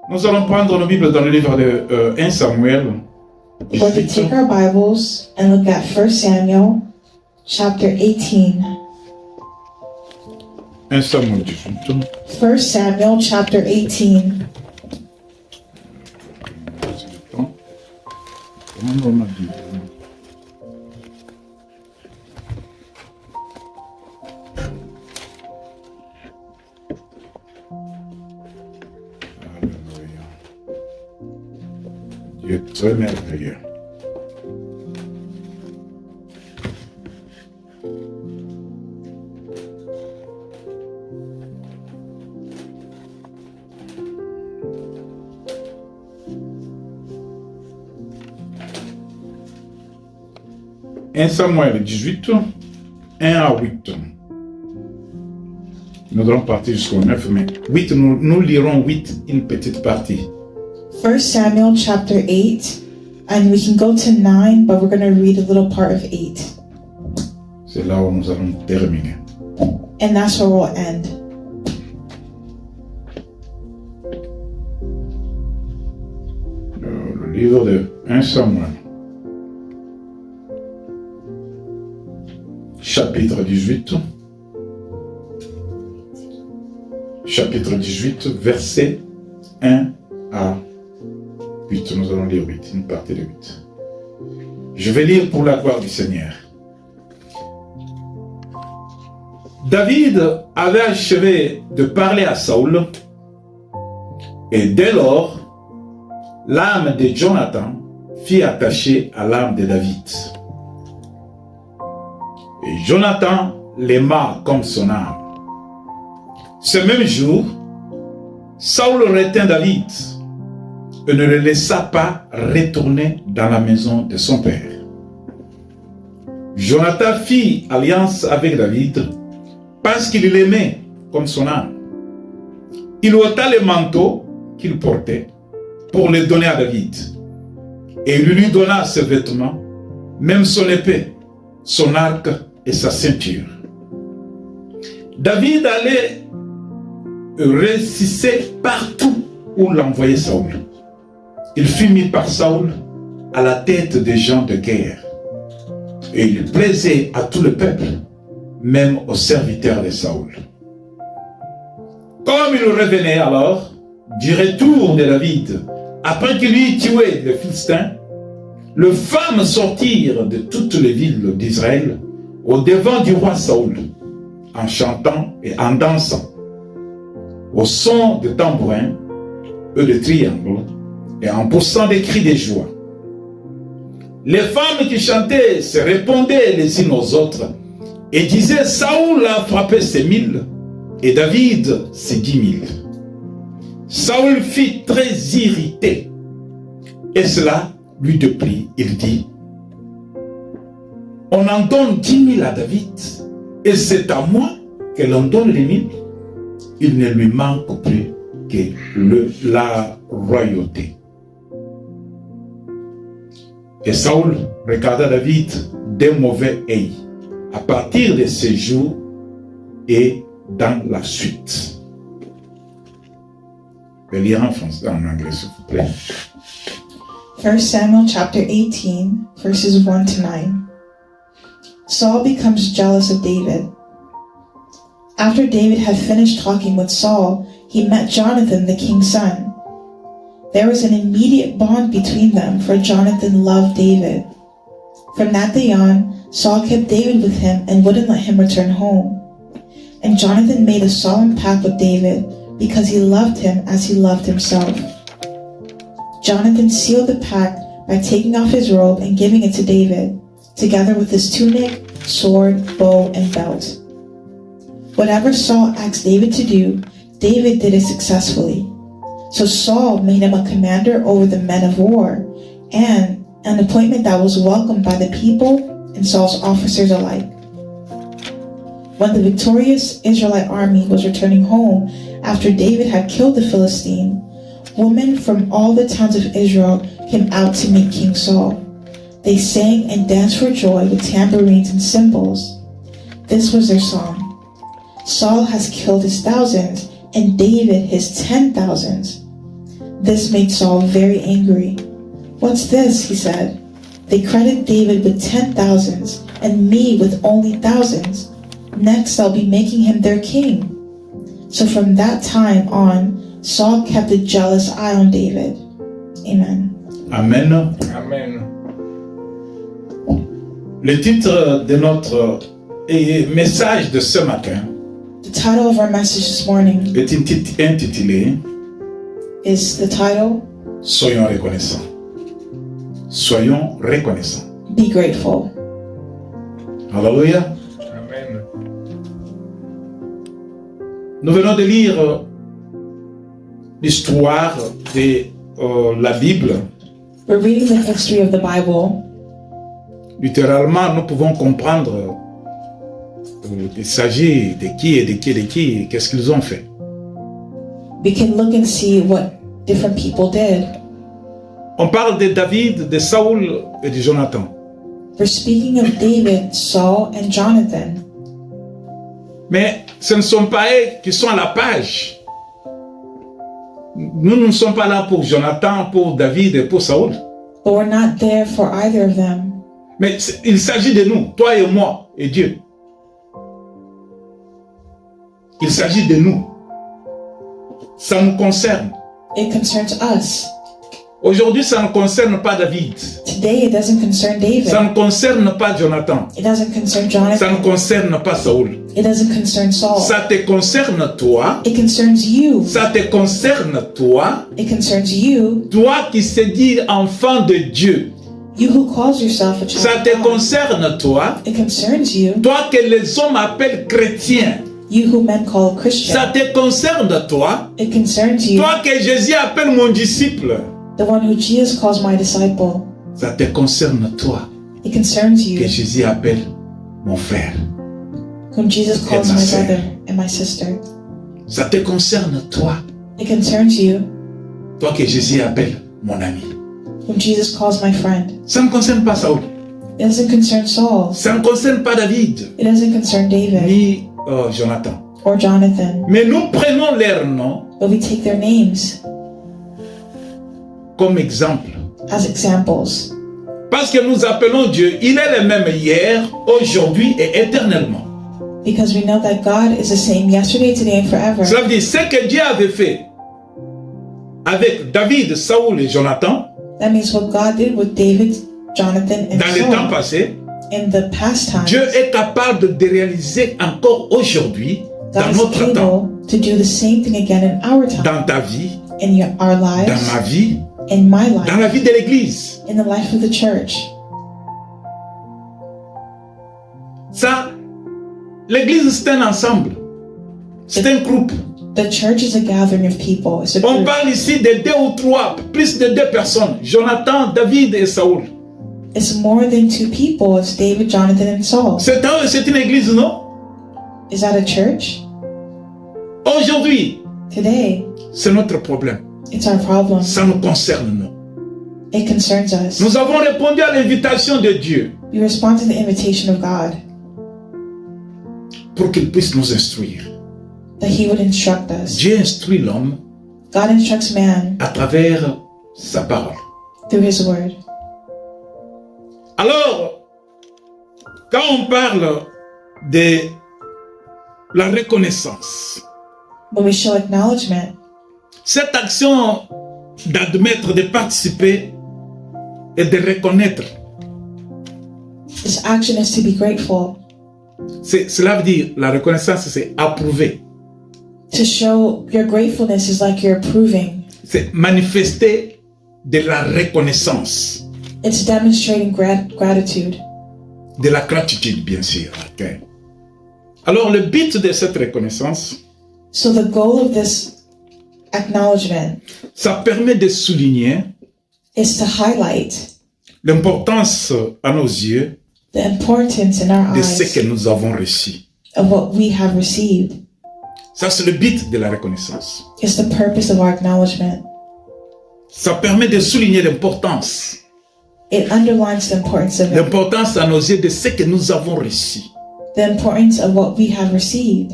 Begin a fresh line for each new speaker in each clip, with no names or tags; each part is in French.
Nous allons prendre nos Bibles dans le livre de 1 Samuel.
We're to take our Bibles and look at 1 Samuel chapter 18.
1 Samuel 18.
1 Samuel chapter 18.
Comment on a dit? Alléluia. Dieu est très merveilleux. Un Samuel 18, 1 à 8. Nous allons partir jusqu'au 9, mais 8, nous lirons 8, une petite partie.
1 Samuel chapter 8, and we can go to 9, but we're going to read a little part of 8.
C'est là où nous allons terminer.
And that's where we'll end.
Le livre de 1 Samuel, chapitre 18, versets 1 à 8. Nous allons lire 8, une partie de 8. Je vais lire pour la gloire du Seigneur. David avait achevé de parler à Saül, et dès lors, l'âme de Jonathan fut attachée à l'âme de David. Et Jonathan l'aima comme son âme. Ce même jour, Saül retint David et ne le laissa pas retourner dans la maison de son père. Jonathan fit alliance avec David parce qu'il l'aimait comme son âme. Il ôta le manteau qu'il portait pour le donner à David. Et il lui donna ses vêtements, même son épée, son arc et sa ceinture. David allait réciter partout où l'envoyait Saül. Il fut mis par Saül à la tête des gens de guerre. Et il plaisait à tout le peuple, même aux serviteurs de Saül. Comme il revenait alors du retour de David, après qu'il eut tué les Philistins, les femmes sortirent de toutes les villes d'Israël au devant du roi Saül, en chantant et en dansant, au son de tambourins et de triangles, et en poussant des cris de joie. Les femmes qui chantaient se répondaient les unes aux autres et disaient: Saül a frappé ses 1000 et David ses 10 000. Saül fut très irrité et cela lui déplut. Il dit: on en donne 10 000 à David et c'est à moi que l'on donne les 1000. Il ne lui manque plus que la royauté. Et Saül regarda David d'un mauvais œil à partir de ce jour et dans la suite. Je vais lire en français, en anglais, s'il vous plaît.
1 Samuel chapter 18, verses 1 to 9. Saul becomes jealous of David. After David had finished talking with Saul, he met Jonathan, the king's son. There was an immediate bond between them, for Jonathan loved David. From that day on, Saul kept David with him and wouldn't let him return home. And Jonathan made a solemn pact with David because he loved him as he loved himself. Jonathan sealed the pact by taking off his robe and giving it to David, together with his tunic, sword, bow, and belt. Whatever Saul asked David to do, David did it successfully. So Saul made him a commander over the men of war, and an appointment that was welcomed by the people and Saul's officers alike. When the victorious Israelite army was returning home after David had killed the Philistine, women from all the towns of Israel came out to meet King Saul. They sang and danced for joy with tambourines and cymbals. This was their song: Saul has killed his thousands, and David his 10,000s. This made Saul very angry. "What's this?" he said. "They credit David with 10,000s and me with only thousands. Next I'll be making him their king." So from that time on, Saul kept a jealous eye on David. Amen.
Amen.
Amen.
Le titre de notre message de ce matin
The title of our message this morning
est intitulé
is the title,
Soyons reconnaissants. Soyons reconnaissants.
Be Grateful.
Alléluia.
Amen.
Nous venons de lire l'histoire de la Bible.
We're reading the history of the Bible.
Littéralement, nous pouvons comprendre qu'il s'agit de qui, qu'est-ce qu'ils ont fait.
We can look and see what different people did.
On parle de David, de Saoul et de Jonathan.
We're speaking of David, Saul, and Jonathan.
Mais ce ne sont pas eux qui sont à la page. Nous ne sommes pas là pour Jonathan, pour David et pour Saoul.
But we're not there for either of them.
Mais il s'agit de nous, toi et moi et Dieu. Il s'agit de nous. Ça nous concerne.
It concerns us.
Aujourd'hui, ça ne concerne pas David.
Today, it doesn't concern David.
Ça ne concerne pas Jonathan.
It doesn't concern
Ça ne
Jonathan.
concerne pas Saoul.
It doesn't concern Saul.
Ça te concerne toi.
It concerns you.
Ça te concerne toi.
It concerns you.
Toi qui se dis enfant de Dieu.
You who calls yourself a
Ça
child
te
of God.
concerne toi.
It concerns you.
Toi que les hommes appellent chrétien.
You who men call Christian.
Ça te concerne toi.
It concerns you.
Toi que Jésus appelle mon disciple.
The one who Jesus calls my disciple.
Ça te concerne toi.
It concerns
Que
you.
Jésus appelle mon frère.
Whom Jesus calls
ma
my
sœur.
brother and my sister.
Ça te concerne toi.
It concerns you.
Toi que Jésus appelle mon ami.
Whom Jesus calls my friend.
Ça ne concerne pas Saoul.
It doesn't concern Saul.
Ça ne concerne pas David.
It doesn't concern David
Ni Jonathan.
or Jonathan.
Mais nous prenons leurs noms
But we take their names
comme exemple.
as examples.
Parce que nous appelons Dieu, il est le même hier, aujourd'hui et éternellement.
Because we know that God is the same yesterday, today, and forever.
Cela veut dire ce que Dieu avait fait avec David, Saoul et Jonathan
That means what God did with David, Jonathan, and
dans les temps
Saul
passés,
in the past times.
Dieu est capable de réaliser encore aujourd'hui dans
God is
notre temps,
able to do the same thing again in our time,
dans ta vie,
in our
dans
lives,
ma vie,
in my
dans
life,
la vie de l'Église.
in the life of the church.
Ça, l'Église c'est un ensemble, c'est un groupe.
The church is a gathering of people. It's a
On
group.
parle ici de 2 ou 3, plus de 2 personnes, Jonathan, David et Saoul.
It's more than 2 people. It's David, Jonathan, and Saul.
C'est une église, non?
Is that a church?
Aujourd'hui,
Today,
c'est notre problème.
it's our problem.
Ça nous concerne, nous.
It concerns us.
Nous avons répondu à l'invitation de Dieu
We respond to the invitation of God
pour qu'il puisse nous instruire.
that He would instruct us.
Dieu instruit l'homme
God instructs man
à travers sa parole.
through His word.
Alors, quand on parle de la reconnaissance,
When we show acknowledgement,
cette action d'admettre, de participer et de reconnaître,
this action is to be grateful.
cela veut dire, la reconnaissance, c'est approuver.
To show your gratefulness is like you're approving.
C'est manifester de la reconnaissance,
It's demonstrating gratitude.
de la gratitude, bien sûr. Okay. Alors, le but de cette reconnaissance,
So the goal of this acknowledgement
ça permet de souligner
is to highlight
l'importance à nos yeux
the importance in our
de ce
eyes
que nous avons reçu.
of what we have received.
Ça, c'est le but de la reconnaissance.
It's the purpose of our acknowledgement.
Ça permet de souligner l'importance.
It underlines the importance of it,
L'importance à nos yeux de ce que nous avons reçu.
the importance of what we have received.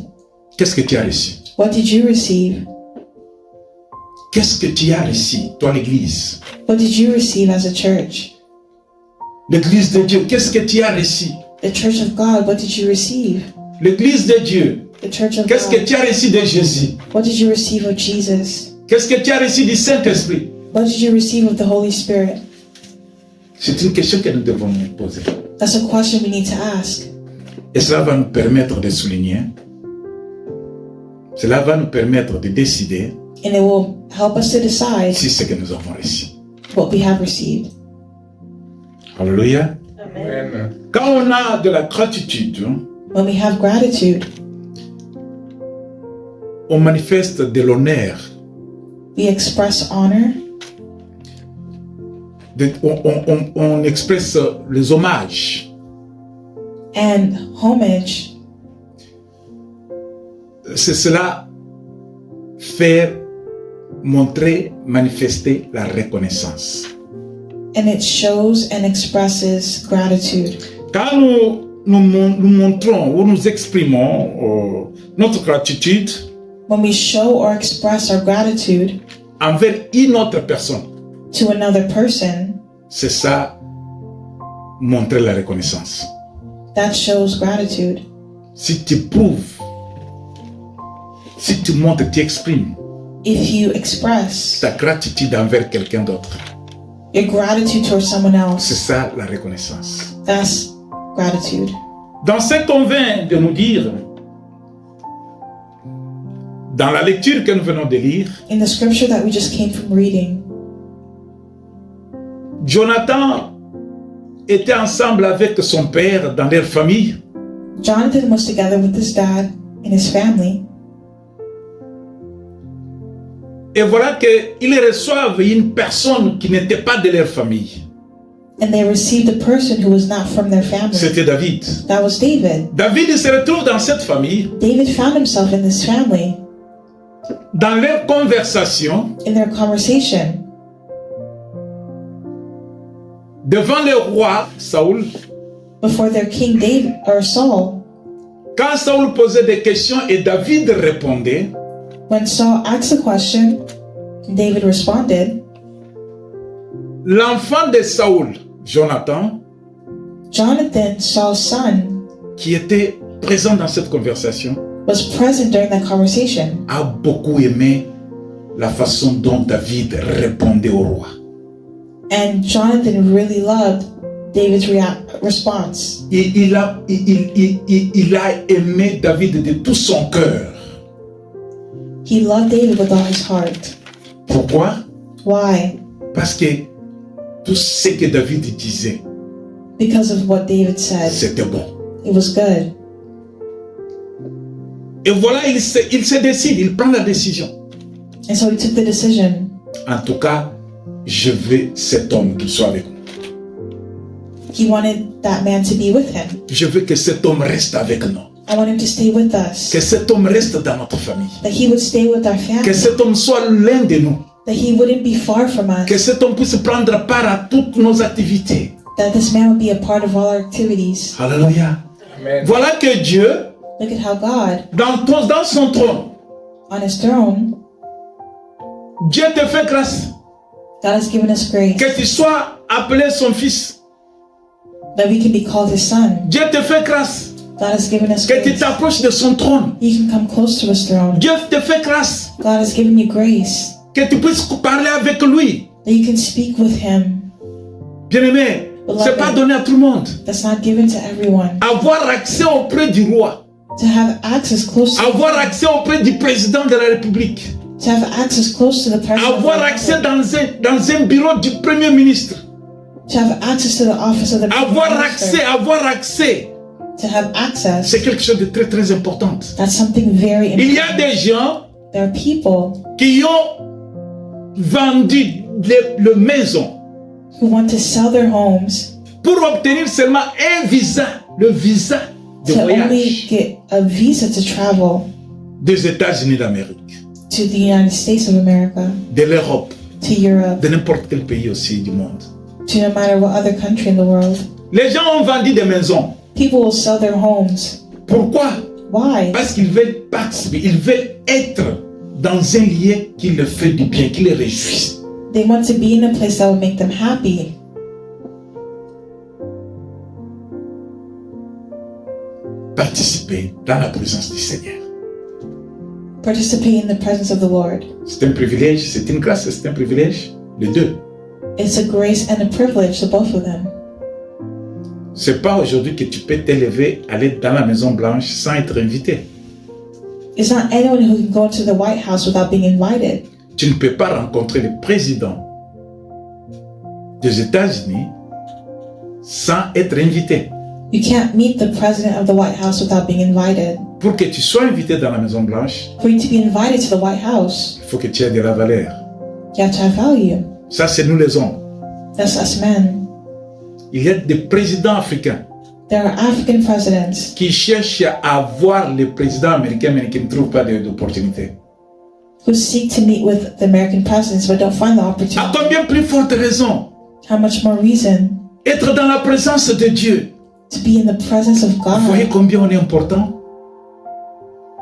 Qu'est-ce que tu as reçu?
What did you receive?
qu'est-ce que tu as reçu, toi l'église?
What did you receive as a church?
L'église de Dieu, qu'est-ce que tu as reçu?
The church of God, what did you receive?
L'église de Dieu,
The church of
qu'est-ce que
God,
tu as reçu de Jésus?
what did you receive of Jesus?
Qu'est-ce que tu as reçu du Saint-Esprit?
What did you receive of the Holy Spirit?
C'est une question que nous devons nous poser.
That's a question we need to ask.
Et cela va nous permettre de souligner, cela va nous permettre de décider
And it will help us to decide
si ce que nous avons reçu.
what we have received.
Alléluia.
Amen.
Quand on a de la gratitude,
When we have gratitude,
on manifeste de l'honneur,
we express honor,
on expresse les hommages.
and homage.
C'est cela, faire, montrer, manifester la reconnaissance.
And it shows and expresses gratitude.
Quand nous montrons ou nous exprimons notre gratitude
When we show or express our gratitude
envers une autre personne,
to another person,
c'est ça, montrer la reconnaissance.
that shows gratitude.
Si tu prouves, si tu montres, tu exprimes
If you express
ta gratitude envers quelqu'un d'autre,
your gratitude towards someone
c'est
else,
ça la reconnaissance.
that's gratitude.
Dans ce qu'on vient de nous dire, dans la lecture que nous venons de lire,
In the scripture that we just came from reading,
Jonathan était ensemble avec son père dans leur famille.
Jonathan was together with his dad and his family,
Et voilà qu'ils reçoivent une personne qui n'était pas de leur famille.
and they received a person who was not from their family.
C'était David.
That was David.
David il se retrouve dans cette famille.
David found himself in this family.
Dans leur conversation,
In their conversation,
devant le roi Saoul,
before their king David or Saul,
quand Saoul posait des questions et David répondait,
when Saul asked a question, David responded.
l'enfant de Saoul, Jonathan,
Jonathan, Saul's son,
qui était présent dans cette conversation,
was present during that conversation
a beaucoup aimé la façon dont David répondait au roi.
and Jonathan really loved David's response.
Et il a aimé David de tout son cœur.
He loved David with all his heart.
Pourquoi?
Why?
Parce que tout ce que David disait,
Because of what David said.
c'était bon.
It was good.
Et voilà, il se décide, il prend la décision.
And so he took the decision.
En tout cas, je veux cet homme qui soit avec moi.
He wanted that man to be with him.
Je veux que cet homme reste avec nous.
I want him to stay with us.
Que cet homme reste dans notre famille.
That he would stay with our
Que
family.
cet homme soit l'un de nous.
That he wouldn't be far from
Que
us.
cet homme puisse prendre part à toutes nos activités.
That this man would be a part of all our activities.
Alléluia.
Amen.
Voilà que Dieu,
Look at how God,
dans son trône,
on his throne,
Dieu te fait grâce.
God has given us grace.
Que tu sois appelé son fils.
That we can be called his son.
Dieu te fait grâce.
God has given us
Que tu
grace.
t'approches de son trône.
You can come close to his throne.
Dieu te fait grâce.
God has given you grace.
Que tu puisses parler avec lui.
That you can speak with him.
Bien-aimé, c'est pas donné à tout le monde.
That's not given to everyone.
Avoir accès auprès du roi.
To have access close to
Avoir accès auprès du président de la République.
to have access close to the president.
Avoir
of the
accès
republic.
dans un bureau du premier ministre.
To have access to the office of the prime
Avoir
minister.
accès.
To have access.
C'est quelque chose de très très important.
That's something very important.
Il y a des gens
There are people
qui ont vendu les maisons
who want to sell their homes
pour obtenir seulement un visa, le visa de
to only
voyage
get a visa to travel
des États-Unis d'Amérique,
to the United States of America,
de l'Europe,
to Europe,
de n'importe quel pays aussi du monde.
to no matter what other country in the world.
Les gens ont vendu des maisons.
People will sell their homes.
Pourquoi?
Why?
Parce qu'ils veulent participer, ils veulent être dans un lieu qui leur fait du bien, qui les réjouisse.
They want to be in a place that will make them happy.
Participer dans la présence du Seigneur.
Participate in the presence of the Lord.
C'est un privilège, c'est une grâce, c'est un privilège, les deux.
It's a grace and a privilege to both of them.
C'est pas aujourd'hui que tu peux t'élever, aller dans la Maison Blanche sans être invité.
It's not anyone who can go to the White House without being invited.
Tu ne peux pas rencontrer le président des États-Unis sans être invité.
You can't meet the president of the White House without being invited.
Pour que tu sois invité dans la Maison Blanche,
For you to be invited to the White House,
il faut que tu aies de la valeur.
you have to have value.
Ça, c'est nous les hommes.
That's us men.
Il y a des présidents africains
There are African presidents
qui cherchent à avoir le président américain mais qui ne trouvent pas d'opportunité.
who seek to meet with the American presidents but don't find the
À
opportunity.
combien plus forte raison
How much more reason
être dans la présence de Dieu.
to be in the presence of
Vous voyez
God?
combien on est important?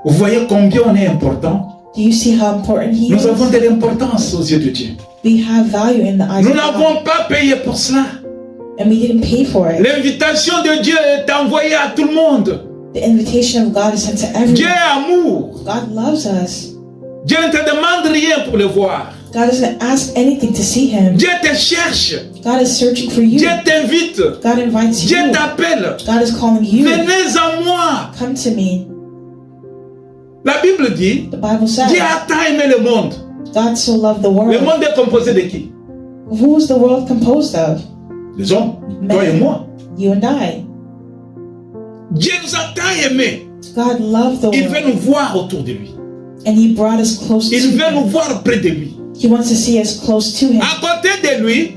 Vous voyez combien on est important?
Do you see how important He
Nous avons
is?
de l'importance aux yeux de Dieu.
We have value in the eyes
Nous
of God,
n'avons pas payé pour cela.
and we didn't pay for it.
L'invitation de Dieu est envoyée à tout le monde.
The invitation of God is sent to
Dieu
everyone.
est amour.
God loves us.
Dieu ne te demande rien pour le voir.
God doesn't ask anything to see Him.
Dieu te cherche.
God is searching for you.
Dieu t'invite.
God invites
Dieu
you.
t'appelle.
God is calling you.
Venez à moi.
Come to me.
La Bible dit,
The Bible says
Dieu a tant aimé le monde.
God so loved the
Le
world.
monde est composé de qui?
Who is the world composed of?
Les hommes, toi et moi.
You and I.
Dieu nous a tant aimés.
God loved the
Il veut
world,
nous voir autour de lui.
and He brought us close to
Il veut nous
Him.
voir près de lui.
He wants to see us close to Him.
À côté de lui,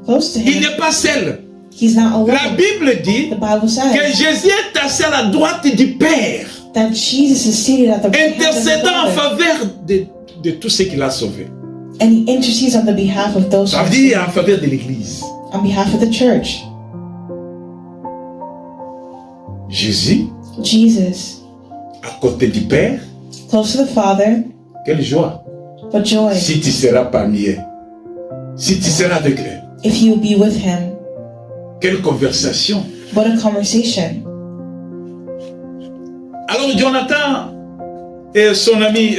Close to
il
Him.
n'est pas seul.
He's not
La
alone.
Bible dit
The Bible
que
says
Jésus est assis à la droite du Père,
that Jesus is seated at the right hand of the
intercédant en
Father,
faveur de tous ceux qu'il a sauvés.
and He intercedes on the behalf of those
Ça
who
veut
are
dire
saved,
en faveur de l'Église.
on behalf of the church.
Jésus,
Jesus,
à côté du Père,
close to the Father,
quelle joie.
but joy
Si tu seras parmi eux, si tu seras avec eux,
if you will be with Him.
quelle conversation.
What a conversation.
Alors Jonathan et son ami,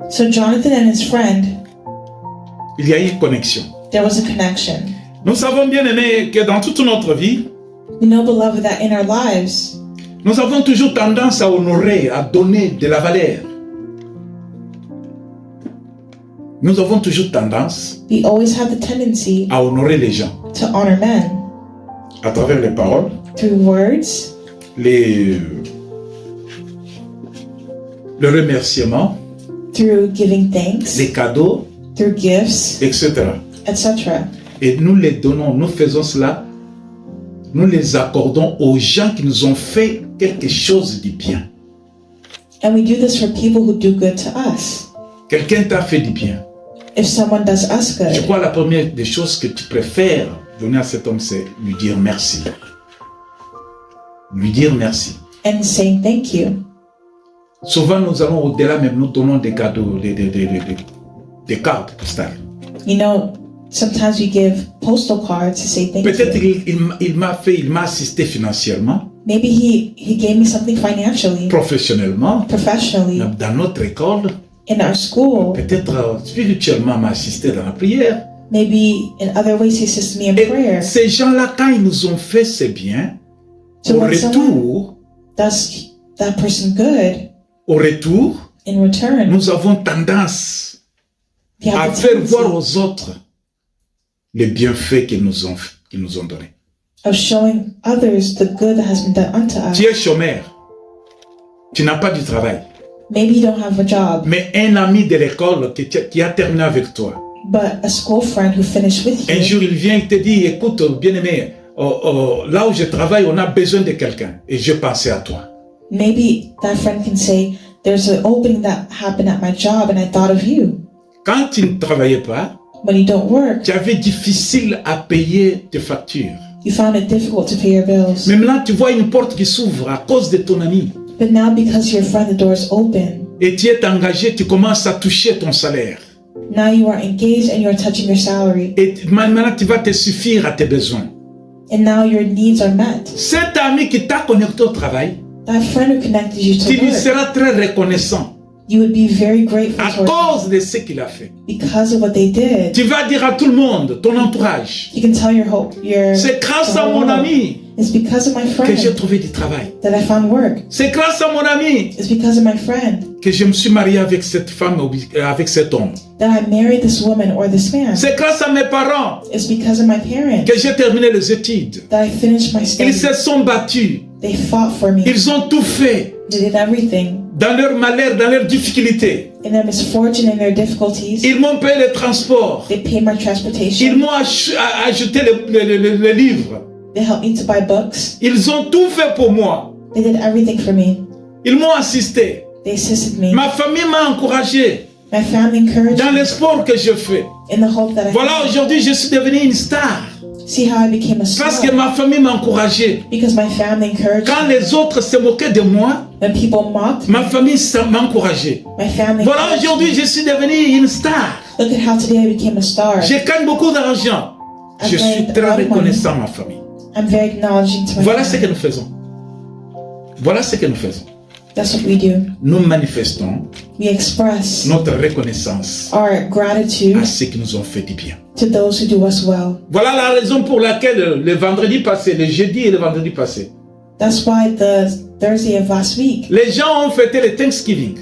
So Jonathan and his friend,
il y a eu une connexion.
there was a connection.
Nous savons bien aimé que dans toute notre vie,
We know, beloved, that in our lives,
nous avons toujours tendance à honorer, à donner de la valeur. Nous avons toujours tendance
we always have the tendency
à honorer les gens
to honor men
à travers les paroles,
through words,
le remerciement,
through giving thanks,
les cadeaux,
through gifts,
etc.
etc.
Et nous les donnons, nous faisons cela, nous les accordons aux gens qui nous ont fait quelque chose de bien.
And we do this for people who do good to us.
Quelqu'un t'a fait du bien.
If someone does us
Je
good,
crois que la première des choses que tu préfères donner à cet homme, c'est lui dire merci. Lui dire merci.
and saying thank you.
Souvent, nous allons au-delà, même nous donnons des cadeaux, des cartes postales.
You know, sometimes we give postal cards to say thank
Peut-être
you.
il m'a assisté financièrement,
Maybe he gave me something financially,
professionnellement,
professionally,
dans notre école.
in our school.
Peut-être spirituellement m'a assisté dans la prière.
Maybe in other ways he assisted me in prayer.
Et ces gens-là, quand ils nous ont fait ce bien,
So
au
when someone
retour,
does that person good,
in
return,
nous avons tendance
we
à
have the
faire
tendency
voir aux autres les bienfaits qu'ils nous ont donnés.
of showing others the good that has been done unto us.
Tu es chômeur, tu n'as pas du travail,
Maybe you don't have a job,
mais un ami de l'école qui a terminé avec toi,
but a school friend who finished with
un
you,
jour il vient, il te dit, écoute, bien-aimé, là où je travaille, on a besoin de quelqu'un, et je pensais à toi.
maybe that friend can say, there's an opening that happened at my job and I thought of you.
Quand tu ne travaillais pas,
When you don't work,
tu avais difficile à payer tes factures.
you found it difficult to pay your bills.
Maintenant, tu vois une porte qui s'ouvre à cause de ton ami.
But now because your friend, the door is open,
et tu es engagé, tu commences à toucher ton salaire.
Now you are engaged and you are touching your salary.
Et maintenant, tu vas te suffire à tes besoins.
And now your needs are met.
Cet ami qui t'a connecté au travail,
That friend who connected you
tu
to
lui
work,
seras très reconnaissant
you would be very grateful
à
towards
cause de ce qu'il a fait.
because of what they did.
Tu vas dire à tout le monde, ton entourage,
You can tell your hope,
c'est grâce à mon ami
It's because of my
que j'ai
friend
trouvé du travail.
that I found work.
C'est grâce à mon ami
It's because of my friend
que je me suis marié avec cette femme, avec cet homme.
that I married this woman or this man.
C'est grâce à mes parents
It's because of my parents
que j'ai terminé les études.
that I finished my
Ils
studies.
se sont battus.
They fought for me.
Ils ont tout fait
They did everything
dans leur malheur, dans leurs difficultés.
in their misfortune and their difficulties.
Ils m'ont payé le transport.
They paid my
Ils
transportation.
m'ont ajouté les livres.
They helped me to buy books.
Ils ont tout fait pour moi.
They did everything for me.
Ils m'ont assisté.
They assisted me.
Ma famille m'a encouragé
My family encouraged
dans
me
l'espoir que je fais.
in the hope that I
Voilà,
had.
aujourd'hui, je suis devenu une star.
See how I became a
Parce que
star?
ma famille m'a encouragé.
Because my family encouraged
Quand
me.
les autres se moquaient de moi,
When people mocked me,
ma famille m'a encouragé.
my family
Voilà,
encouraged
aujourd'hui,
me.
je suis devenu une star.
Look at how today I became a star.
Je gagne beaucoup d'argent. Je suis très reconnaissant à ma famille.
I'm very acknowledging to my
Voilà ce que
family.
nous faisons. Voilà ce que nous faisons.
That's what we do.
Nous manifestons
We express
notre reconnaissance
our gratitude
à ceux qui nous ont fait du bien.
to those who do us well.
Voilà la raison pour laquelle le vendredi passé, le jeudi et le vendredi passé,
That's why the Thursday of last week,
les gens ont fêté le Thanksgiving.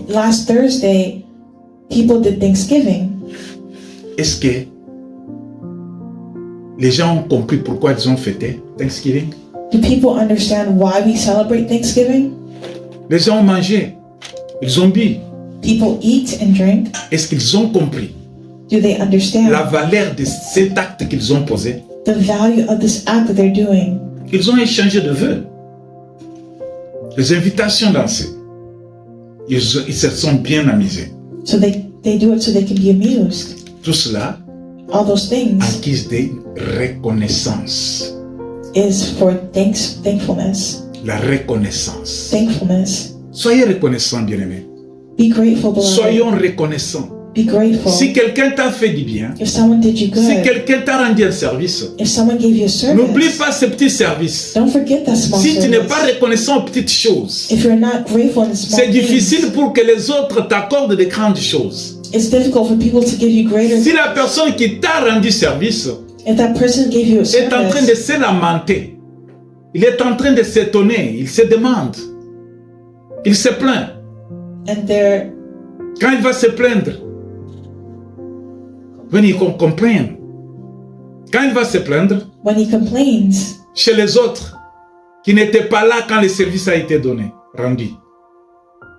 last Thursday, people did Thanksgiving.
Est-ce que les gens ont compris pourquoi ils ont fêté Thanksgiving?
Do people understand why we celebrate Thanksgiving?
Les gens ont mangé, ils ont bu.
People eat and drink.
Est-ce qu'ils ont compris
Do they understand
la valeur de cet acte qu'ils ont posé?
the value of this act that they're doing?
Ils ont échangé de vœux, les invitations dansées. Ils se sont bien amusés.
So they do it so they can be amused.
Tout cela
All those things
en guise de reconnaissance.
is for thankfulness.
La reconnaissance.
Thankfulness.
Soyez reconnaissants, bien-aimés.
Be grateful, beloved.
Soyons reconnaissants.
Be grateful.
Si quelqu'un t'a fait du bien,
If someone did you
si
good,
quelqu'un t'a rendu un service,
if someone gave you a
n'oublie
service,
pas ce petit service.
don't forget that small
Si tu n'es
service.
pas reconnaissant aux petites choses,
If you're not grateful in the small
c'est
things,
difficile pour que les autres t'accordent de grandes choses.
it's difficult for people to give you greater.
Si la personne qui t'a rendu service
If that person gave you a
est en train de
service,
se lamenter, il est en train de s'étonner, il se demande, il se plaint.
and they're
Quand il va se plaindre, venez qu'on comprenne. Quand il va se plaindre
when he complains
chez les autres qui n'étaient pas là quand le service a été donné, rendu,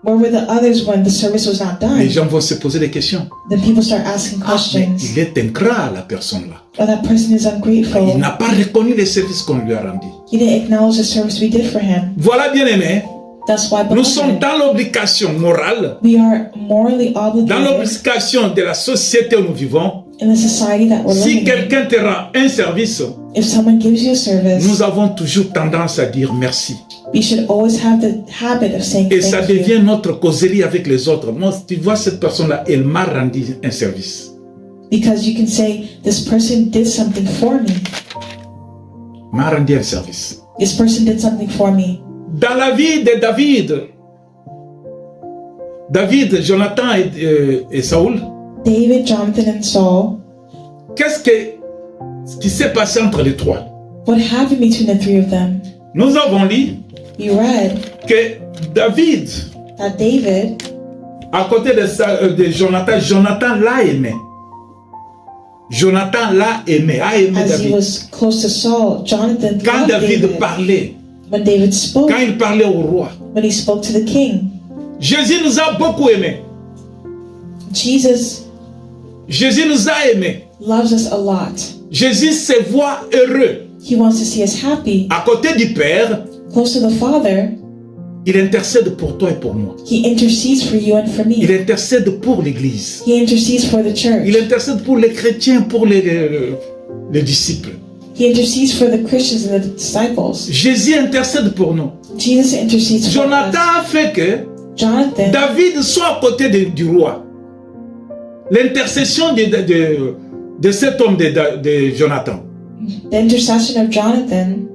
where were the others when the service was not done?
les gens vont se poser des questions.
Then people start asking
Ah, mais
questions.
il est ingrat, la personne là.
Oh, that person is
Il
ungrateful.
n'a pas reconnu les services qu'on lui a rendus.
He didn't acknowledge the service we did for him.
Voilà, bien aimé,
That's why,
nous sommes
beloved,
dans l'obligation morale,
we are morally
dans
obligated
l'obligation de la société où nous vivons.
in the society that we're
Si
living in.
quelqu'un te rend un service,
If someone gives you a service,
nous avons toujours tendance à dire merci.
we should always have the habit of saying
Et ça
thank you.
devient notre causerie avec les autres. Moi, tu vois, cette personne-là, elle m'a rendu un service.
Because you can say, this person did something for me.
M'a rendu un service.
This person did something for me.
Dans la vie de David, Jonathan et Saoul,
David, Jonathan, and Saul,
qu'est-ce qui s'est passé entre les trois?
what happened between the three of them?
Nous avons lu
We read
que David,
that David,
à côté de Jonathan l'a aimé. Jonathan l'a aimé, a aimé
as he
David.
was close to Saul, Jonathan
Quand
loved
David
David.
parlait,
When David spoke,
quand il parlait au roi,
when he spoke to the king,
Jésus nous a beaucoup aimés.
Jesus
Jésus nous a aimés.
loves us a lot.
Jésus se voit heureux.
He wants to see us happy.
À côté du Père,
Close to the Father,
il intercède pour toi et pour moi.
he intercedes for you and for
Il
me.
intercède pour l'Église.
He intercedes for the church.
Il intercède pour les chrétiens, pour les disciples.
He intercedes for the Christians and the disciples.
Jésus intercède pour nous.
Jesus intercedes for
Jonathan
us.
a fait que
Jonathan,
David soit à côté du roi. L'intercession de cet homme de Jonathan
the intercession of Jonathan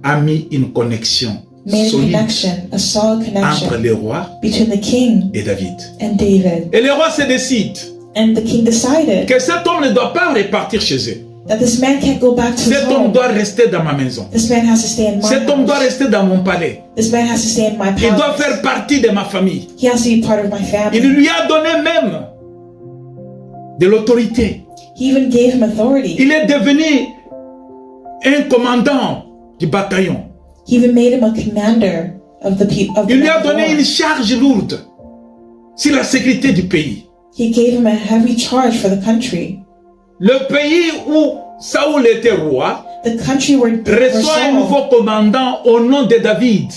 a mis une connexion
made a
solide
connection, a solid
entre
connection
le roi
between the king
et David.
and David.
Et le roi se décide
And the king decided
que cet homme ne doit pas repartir chez eux.
that this man can't go back to his
Cet homme
home.
doit rester dans ma maison.
This man has to stay in my
Cet homme doit
house.
rester dans mon palais.
This man has to stay in my
Il doit
palace.
faire partie de ma famille.
He has to be part of my
Il
family.
lui a donné même de l'autorité.
He even gave him authority.
Il est devenu un commandant du bataillon.
He even made him a commander of the people.
Il lui a donné une charge lourde sur la sécurité du pays.
He gave him a heavy charge for the country.
Le pays où Saoul était roi
The country
reçoit un nouveau commandant au nom de David.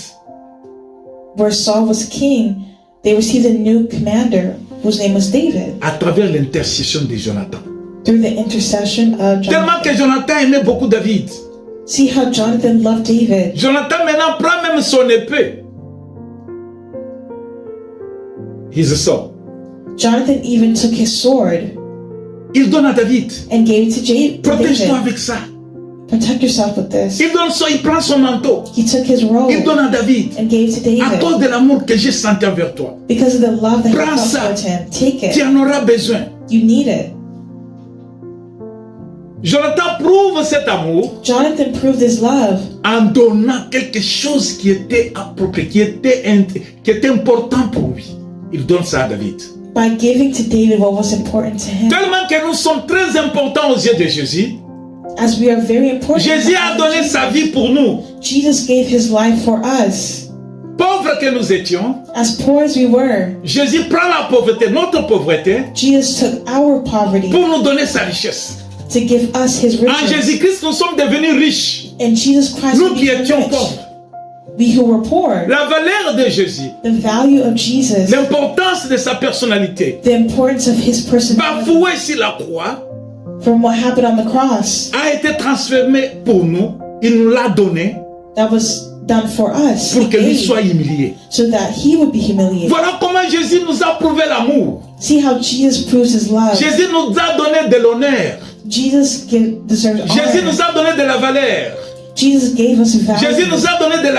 where Saul was king, they received a new commander whose name was David
À travers l'intercession de Jonathan.
through the intercession of
Tellement
Jonathan.
que Jonathan aimait beaucoup David.
See how Jonathan loved David.
Jonathan maintenant prend même son épée. His sword.
Jonathan even took his sword
Il donne à David.
and gave it to
Protège-toi
David.
avec ça.
Protect yourself with this.
Il prend son manteau.
He took his robe
Il donne à David.
and gave it to
À cause
David
de l'amour que j'ai senti envers toi.
because of the love that he
Prends
felt
ça.
towards him. Take
Tu
it.
en auras besoin.
You need it.
Jonathan prouve cet amour
Jonathan proved his love
en donnant quelque chose qui était approprié, qui était important pour lui. Il donne ça à David.
by giving to David what was important to him.
Tellement que nous sommes très importants aux yeux de Jésus.
As we are very important.
Jésus a donné sa vie pour nous.
Jesus gave his life for us.
Pauvres que nous étions,
As poor as we were,
Jésus prend la pauvreté, notre pauvreté,
Jesus took our poverty
pour nous donner sa richesse.
to give us his
En
riches.
Jésus-Christ, nous sommes devenus riches.
In Jesus Christ,
Nous
we
qui
became
étions
rich.
pauvres.
We who were poor.
La valeur de Jésus,
The value of Jesus,
l'importance de sa personnalité,
the importance of his personality
bafouée sur la croix,
from what happened on the cross
a été transformé pour nous. Il nous l'a donné
that was done for us.
pour
He
que lui
gave
soit humilié.
so that he would be humiliated.
Voilà comment Jésus nous a prouvé l'amour.
See how Jesus proves his love.
Jésus nous a donné de l'honneur.
Jesus deserves
Jésus
honor.
nous a donné de la valeur.
Jesus gave us value.
Jésus nous a donné de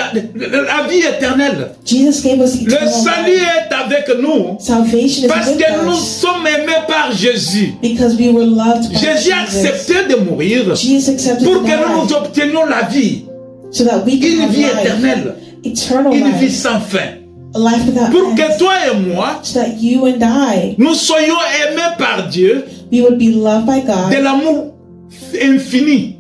la vie éternelle.
Jesus gave us
Le
eternal
salut
life.
est avec nous
Salvation is
parce
with
que nous
us
sommes aimés par Jésus.
because we were loved by
Jésus a
Jesus.
accepté de mourir
Jesus accepted
pour
to
que nous
die
obtenions la vie,
so that we can
une
have
vie
life,
éternelle,
eternal
une vie
life,
sans fin.
a life without
Pour
end,
que toi et moi,
so that you and I,
nous soyons aimés par Dieu
we would be loved by God
de l'amour infini.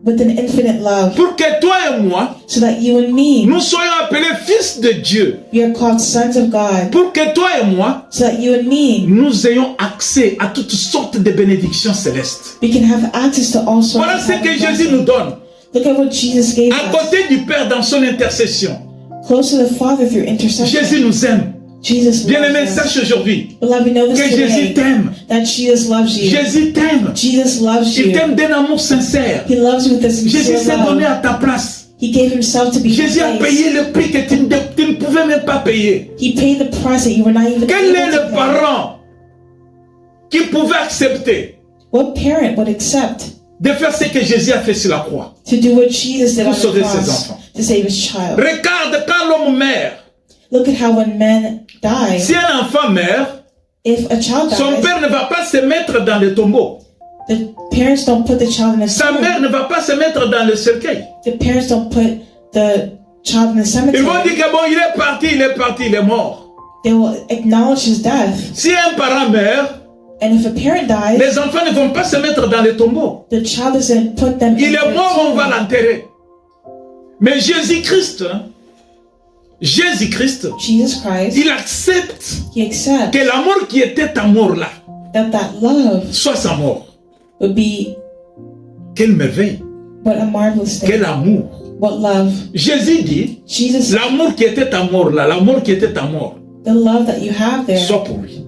with an infinite love,
Pour que toi et moi,
so that you and me,
nous soyons appelés fils de Dieu.
we are called sons of God,
Pour que toi et moi,
so that you and me,
nous ayons accès à toutes sortes de bénédictions célestes.
we can have access to all sorts
Voilà
of
ce que
heavenly
Jésus nous
blessings.
donne.
Look at what Jesus gave
À
us.
côté du Père dans son intercession.
Close to the Father through intercession.
Jésus nous aime.
Jesus
Bien-aimé,
loves us.
sache aujourd'hui
Beloved, know this
que Jésus
today,
t'aime.
that Jesus loves you.
Jésus t'aime.
Jesus loves
Il
you.
t'aime d'un amour sincère.
He loves you with a
Jésus
sincere
s'est donné
love.
à ta place.
He gave himself to be
Jésus a
replaced.
payé le prix que tu ne pouvais même pas payer.
He paid the price that you were not even
Quel est
able to
le
pay.
parent qui pouvait accepter
What parent would accept
de faire ce que Jésus a fait sur la croix?
to do what Jesus did
Pour
on the
sauver ses
cross
enfants.
to save his child?
Regarde quand l'homme meurt.
Look at how when men die,
Si un enfant meurt,
if a child
son
dies,
père ne va pas se mettre dans le tombeau.
the parents don't put the child in the
Sa mère
tomb.
ne va pas se mettre dans le cercueil.
The parents don't put the child in the
Ils
cemetery.
vont dire que bon, il est parti, il est mort.
They will acknowledge his death.
Si un parent meurt,
And if a parent dies,
les enfants ne vont pas se mettre dans le tombeau.
the child doesn't put them
Il
in
est
the
mort, on va
tomb.
l'enterrer. Mais Jésus-Christ, Jésus-Christ,
Jesus Christ,
il accepte
he accepts
que l'amour qui était ta mort là
that love
soit sa mort.
would be
Quelle merveille,
what a marvelous thing.
quel amour.
What love.
Jésus dit,
Jesus,
l'amour qui était ta mort là, l'amour qui était ta mort,
the love that you have there
soit pour lui.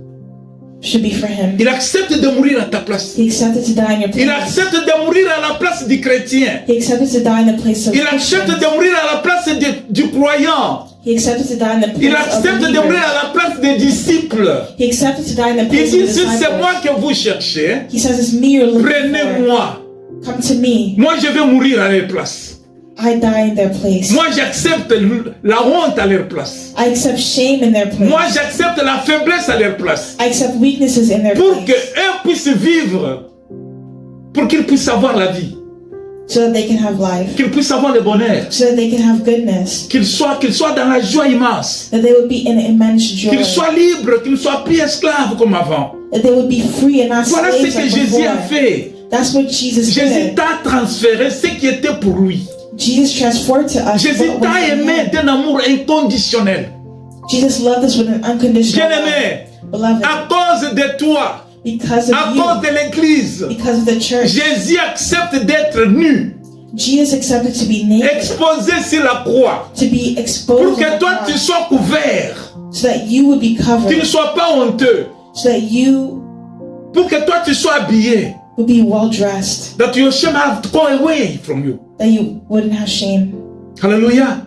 should be for him.
Il accepte de mourir à ta place.
He accepted to die in your
Il
place.
accepte de mourir à la place du chrétien.
He accepted to die in the place of
Il accepte
Christians.
de mourir à la place du croyant.
He accepted to die in the
Il
place of
accepte de mourir
believers.
à la place des disciples.
He accepted to die in the
Il
place of
dit,
the
si c'est moi
disciples.
que vous cherchez,
He says, it's me you're looking for.
prenez-moi.
Come to me.
Moi, je vais mourir à leur place.
I die in their place.
Moi, j'accepte la honte à leur place.
I accept shame in their place.
Moi, j'accepte la faiblesse à leur place.
I accept weaknesses in their
Pour
place.
qu'eux puissent vivre. Pour qu'ils puissent avoir la vie.
So that they can have life.
Qu'ils puissent avoir le bonheur.
So that they can have goodness.
Qu'ils soient dans la joie immense.
That they would be in immense joy.
Qu'ils soient libres, qu'ils ne soient plus esclaves comme avant.
That they would be free and not
Voilà ce
slaves
que
like
Jésus
before.
a fait.
That's what Jesus
Jésus
did.
t'a transféré ce qui était pour lui.
Jesus transferred to us
Jésus
what was
t'a
in
aimé
him.
d'un amour inconditionnel.
Jesus loved us with an unconditional love.
Bien-aimé,
Beloved,
à cause de toi,
because
à
of
cause
you,
de l'Église,
because of the church,
Jésus accepte d'être nu,
Jesus accepted to be naked,
exposé sur la croix,
to be
pour
exposed
que
on the
toi tu
cross,
sois couvert,
so that you would be
tu ne
covered,
sois pas honteux,
so that you
pour que toi tu sois habillé,
would be well dressed,
that your shame have gone away from you.
that you wouldn't have shame.
Alléluia.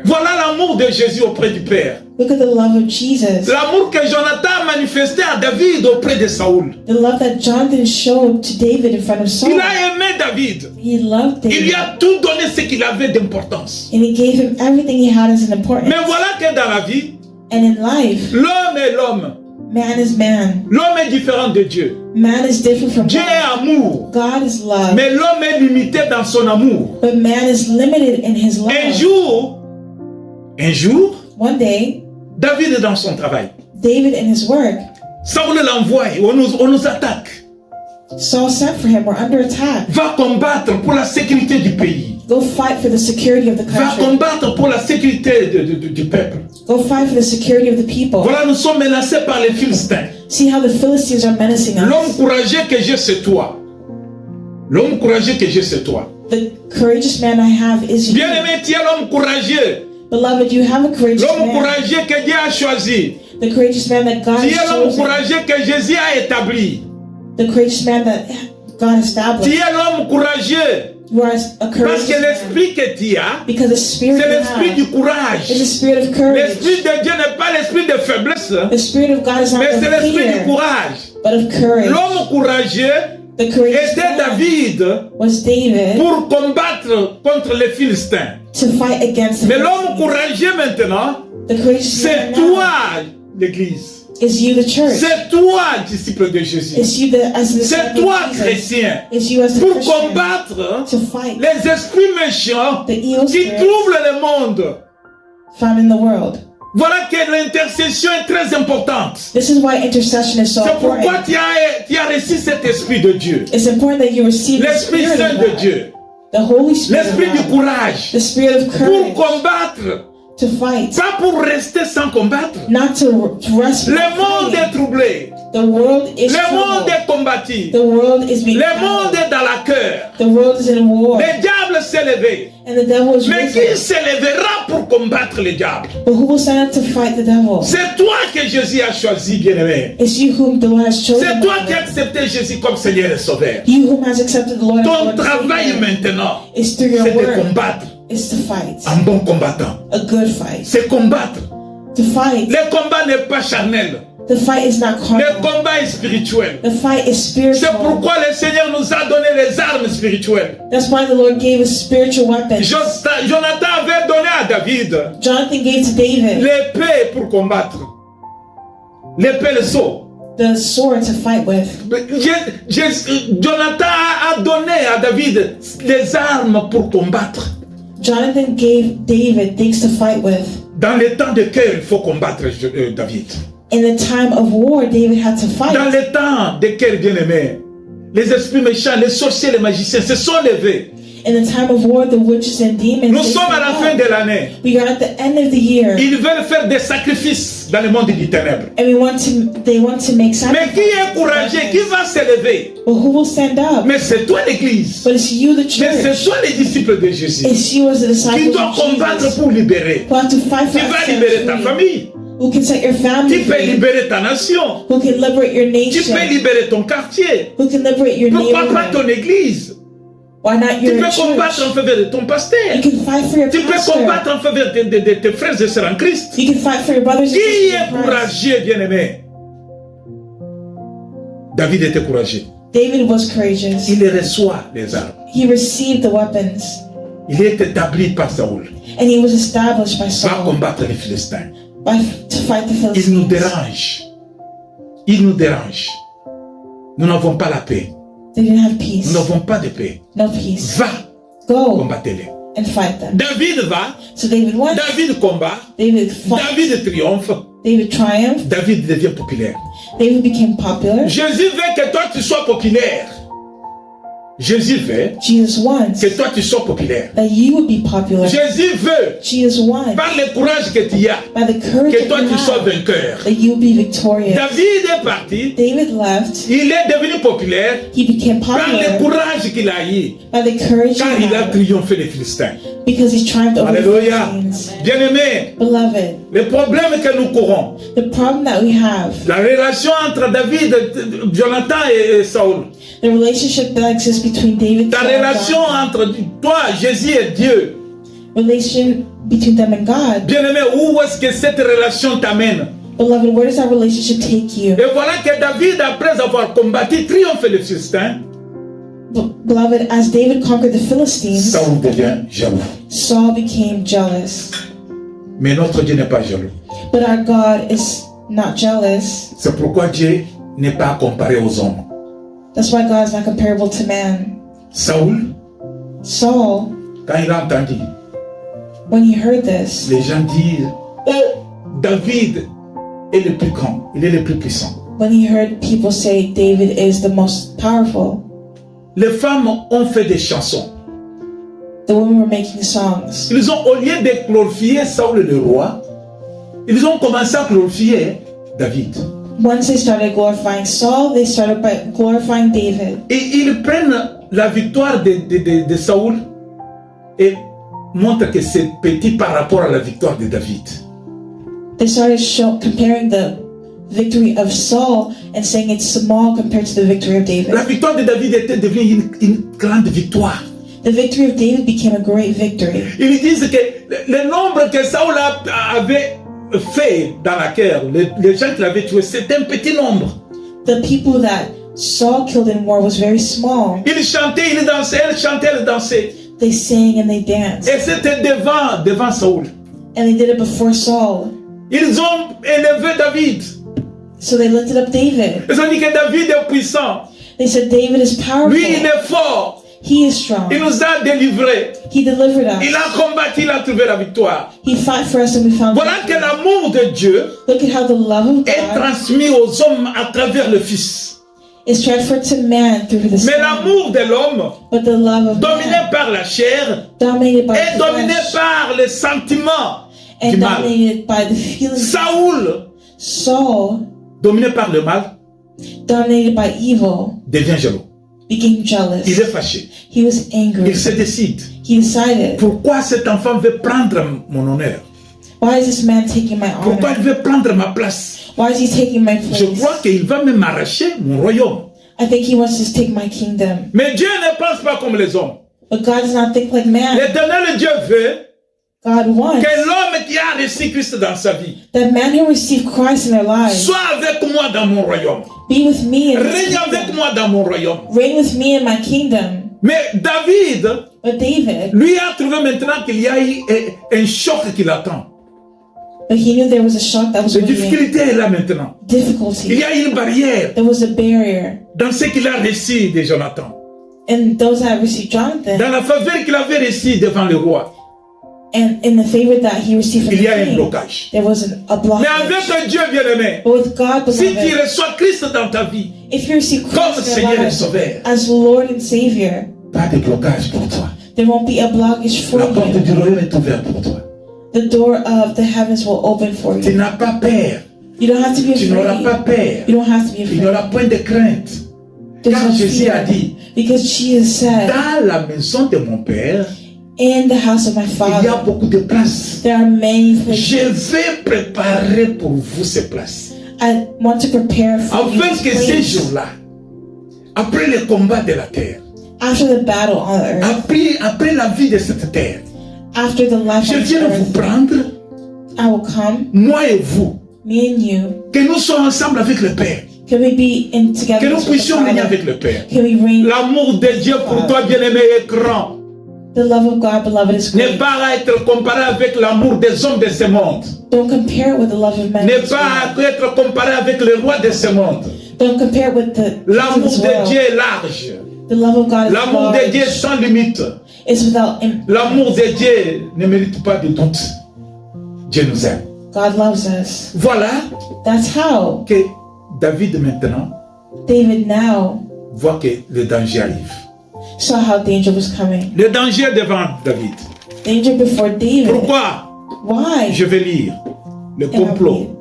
Voilà l'amour de Jésus auprès du Père.
Look at the love of Jesus,
L'amour que Jonathan a manifesté à David auprès de Saoul.
the love that Jonathan showed to David in front of Saul.
Il a aimé David.
He loved
Il lui
David,
a tout donné ce qu'il avait d'importance.
and he gave him everything he had as an importance.
Mais voilà que dans la vie,
And in life,
l'homme est l'homme.
man is man.
L'homme est différent de Dieu.
Man is different from
Dieu
God.
est amour.
God is love,
Mais l'homme est limité dans son amour.
but man is limited in his love.
Un jour,
One day,
David est dans son travail.
David in his work,
Saoul l'envoie, on nous attaque.
Saul sent for him. We're under attack.
Va combattre pour la sécurité du pays.
Go fight for the security of the
Va
country.
combattre pour la sécurité du peuple.
Go fight for the security of the people.
Voilà, nous sommes menacés par les Philistins.
See how the Philistines are menacing
L'homme
us.
courageux que j'ai, c'est toi. L'homme courageux que j'ai, c'est toi.
The courageous man I have is you.
Bien-aimé, tu es l'homme courageux.
Beloved, you have a courageous
L'homme
man.
courageux que Dieu a choisi.
The courageous man that God
Tu es
has
l'homme
chosen.
courageux que Jésus a établi.
The courageous man that God
Tu
established.
es l'homme courageux.
You are a
Parce
courageous
que
man.
l'esprit que tu as,
Because the spirit
c'est
you
l'esprit
have
du courage.
is a spirit of courage.
L'esprit de Dieu n'est pas l'esprit de faiblesse,
The spirit of God is not
mais c'est
of
l'esprit du
fear,
courage.
but of courage.
L'homme courageux
The courageous
était
man
David
was David
pour combattre contre les Philistins.
to fight against the
Mais l'homme
Philistines.
courageux maintenant,
The courageous
c'est
man now
toi, l'Église.
is you, the church.
C'est toi, disciple de Jésus.
It's you, as the
C'est
disciple
toi,
of Jesus.
chrétien.
It's you as the
Pour
Christian
combattre
to fight
les esprits méchants
the evil
qui
spirits
troublent le monde.
found in the world.
Voilà que l'intercession est très importante.
This is why intercession is so
C'est pourquoi
important.
tu as reçu cet esprit de Dieu.
It's important that you receive the
L'Esprit
Spirit
Saint
of
de
God,
Dieu.
the Holy Spirit
L'Esprit
of
du
God,
courage.
the Spirit of
Pour
courage
combattre.
to fight,
Pas pour rester sans combattre.
not to rest.
Le
without
monde est
fighting.
troublé.
The world is
Le monde
troubled.
est combattu.
The world is being
Le monde
battled.
est dans la cœur.
The world is in war,
Le diable s'est levé.
and the devil is
Mais qui
risen.
s'élèvera pour combattre le diable?
But who will stand up to fight the devil?
C'est toi que Jésus a choisi, bien-aimé.
It's you whom the Lord has chosen.
C'est toi qui as
beloved.
accepté Jésus comme Seigneur et Sauveur.
You whom has accepted the Lord as
Ton
Lord and
travail
Savior.
maintenant,
It's through your
c'est de
word.
combattre.
It's to fight.
Un bon combattant.
A good fight.
C'est combattre.
To fight.
Le combat n'est pas charnel.
The fight is not
Le
carnal.
combat est spirituel.
The fight is
C'est
spiritual.
pourquoi le Seigneur nous a donné les armes spirituelles.
That's why the Lord gave us spiritual weapons.
Jonathan avait donné à David
Jonathan gave to David
l'épée pour combattre. L'épée, le sceau.
the sword to fight with.
Jonathan a donné à David les armes pour combattre.
Jonathan gave David things to fight with.
Dans les temps de guerre, il faut combattre David.
In the time of war, David had to fight.
Dans les temps de guerre, bien-aimés, les esprits méchants, les sorciers, les magiciens se sont levés.
In the time of war, the witches and demons.
Nous
they
sommes à la
stood
fin
up.
de l'année.
We are at the end of the year,
Ils veulent faire des sacrifices dans le monde des ténèbres.
and they want to make
Mais qui est
sacrifices.
courageux? Qui va se lever?
But who will stand up?
Mais c'est toi l'Église.
But it's you, the
Mais c'est
church.
toi les disciples de Jésus.
It's you as the
Qui
disciples
doit
of
combattre
Jesus
pour libérer.
who have to fight for
Tu vas
us
libérer ta
free.
famille.
Who can set your family
Tu peux
free?
libérer ta nation.
Who can liberate your
Tu peux
nation?
libérer ton quartier.
Who can liberate your
Pourquoi pas
neighborhood?
ton église?
Why not
Tu
your
peux combattre
church?
en faveur de ton pasteur.
You can fight for your
Tu peux
pastor.
combattre en faveur de tes frères et sœurs en Christ.
You can fight for your brothers and
Qui
sisters
est
in Christ.
courageux, bien-aimé? David était courageux.
David was courageous.
Il reçoit les armes.
He received the weapons,
Il est établi par Saoul.
and he was established by
Va
Saul
combattre les Philistins.
to fight the
Il nous
Philistines.
dérange. Il nous dérange. Nous n'avons pas la paix.
They didn't have
Nous
peace.
n'avons pas de paix.
No peace.
Va,
Go
combattez-les.
and fight them.
David va.
So David went.
David combat.
David fought.
David triomphe.
David triumphed.
David devient populaire.
David became popular.
Jésus veut que toi tu sois populaire. Jésus veut
Jesus wants
que toi tu sois populaire.
that you would be popular.
Jésus veut,
Jesus wants
par le courage que tu as,
by the courage
que
that
toi
you
tu sois
have,
vainqueur.
that you will be victorious.
David est parti,
David left.
il est devenu populaire
He became
par le
popular
courage qu'il a eu,
by the courage
car
he
il a
had
triomphé les Philistins.
because he triumphed over the
Alléluia.
Philistines.
Bien-aimés,
Beloved,
le problème que nous courons,
the problem that we have,
la relation entre David, Jonathan et Saul,
the relationship that exists between David
ta
and
relation
God,
entre toi, Jésus et Dieu,
relation between them and God.
bien-aimé, où est-ce que cette relation t'amène?
Beloved, where does that relationship take you?
Et voilà que David, après avoir combattu, triomphe les Philistins,
Beloved, as David conquered the Philistines,
Saul devient jaloux.
Saul became jealous.
Mais notre Dieu n'est pas jaloux.
But our God is not jealous.
C'est pourquoi Dieu n'est pas comparé aux hommes.
That's why God is not comparable to man.
Saul,
Saul,
quand il a entendu,
when he heard this,
les gens disent, oh, David est le plus grand, il est le plus puissant.
when he heard people say David is the most powerful,
Les femmes ont fait des chansons.
the women were making songs.
Ils ont, au lieu de glorifier Saul le roi, ils ont commencé à glorifier David.
Once they started glorifying Saul, they started by glorifying David.
Et ils prennent la victoire de Saul et montrent que c'est petit par rapport à la victoire de David.
They started comparing the victory of Saul and saying it's small compared to the victory of David.
La victoire de David était devenue une grande victoire.
The victory of David became a great victory.
Ils disent que le nombre que Saul avait fait dans la guerre, les gens qu'il avait tués, c'était un petit nombre.
The people that Saul killed in war was very small.
Ils chantaient, ils dansaient, elle chantait, elle dansait.
They sang and they danced.
Et c'était devant Saul.
And they did it before Saul.
Ils ont élevé David.
So they lifted up David.
Ils ont dit que David est puissant.
They said David is powerful.
Lui, il est fort.
He is strong.
Il nous a délivrés.
He delivered us.
Il a combattu, il a trouvé la victoire.
He fought for us and we found
Voilà que
victory.
l'amour de Dieu
Look at how the love of
est
God
transmis aux hommes à travers le Fils.
is transferred to man through the
Mais
Son.
l'amour de l'homme,
But the love of
dominé
man,
par la chair,
dominated by
est
the
dominé
flesh
par les sentiments du
and
mal.
dominated by the feelings.
Saoul,
Saul,
dominé par le mal,
dominated by evil,
devient jaloux.
became jealous.
Il est fâché.
He was angry.
Il se décide.
He decided,
Pourquoi cet enfant veut prendre mon honneur?
why is this man taking my
Pourquoi
honor?
il veut prendre ma place?
Why is he taking my
Je
place?
crois qu'il va même m'arracher mon royaume.
I think he wants to take my kingdom.
Mais Dieu ne pense pas comme les hommes.
But God does not think like man.
L'éternel Dieu veut
God wants
que l'homme qui a reçu Christ dans sa vie
that men who receive Christ in their lives
soit avec moi dans mon royaume.
be with me in my
Règne avec
kingdom.
moi dans mon royaume.
Reign with me in my kingdom.
Mais David,
But David,
lui a trouvé maintenant qu'il y a eu un choc qui l'attend.
but he knew there was a shock that was
La
waiting.
difficulté est là maintenant. Il
Difficulty.
y a une barrière
There was a barrier.
dans ce qu'il a reçu de Jonathan.
And those that received Jonathan,
Dans la faveur qu'il avait reçue devant le roi,
and in the favor that he received from
il y a
the
un
king,
blocage.
there was a
Mais
blockage.
avec Dieu bien-aimé,
But with God,
si tu
beloved,
reçois Christ dans ta vie,
if you receive
comme
Christ in
Seigneur
your
et
life
Sauveur,
as Lord and Savior,
pas de blocage pour toi.
there won't be a blockage for
La porte
you.
du royaume est ouverte pour toi.
The door of the heavens will open for
Tu
you.
n'as pas peur.
You don't have to be
Tu n'auras pas
afraid.
peur.
You don't have to be
Il
afraid.
n'y aura point de crainte.
There's
Car
no
Jésus a
fear.
dit,
Because Jesus said,
dans la maison de mon Père,
in the house of my
il y a
Father,
beaucoup de places.
there are many places.
Je vais préparer pour vous ces places.
I want to prepare for you
Afin
this
que ces
place,
jours-là, après le combat de la terre,
After the battle on the earth,
après la vie de cette terre,
after the life
je
on this
viens vous
earth,
prendre,
I will come,
moi et vous,
me and you.
que nous soyons ensemble avec le Père,
Can we be in
que
together
nous
with the
puissions régner
Father?
avec le Père.
Can we reign?
L'amour de Dieu pour toi, bien-aimé, est grand.
The love of God, beloved, is
N'est
great.
pas à être comparé avec l'amour des hommes de ce monde.
Don't compare it with the love of men. in
N'est
this
pas
world.
à être comparé avec le roi de ce monde.
Don't compare it with the kings of
L'amour
this
de
world.
Dieu est large.
The love of God is
L'amour de Dieu est
large.
sans limite.
It's without.
L'amour de Dieu ne mérite pas de doute. Dieu nous aime.
God loves us.
Voilà
That's how
que David maintenant
David now
voit que le danger arrive.
saw how danger was coming.
Le danger est devant David.
Danger before David.
Pourquoi?
Why?
Je vais lire le complot.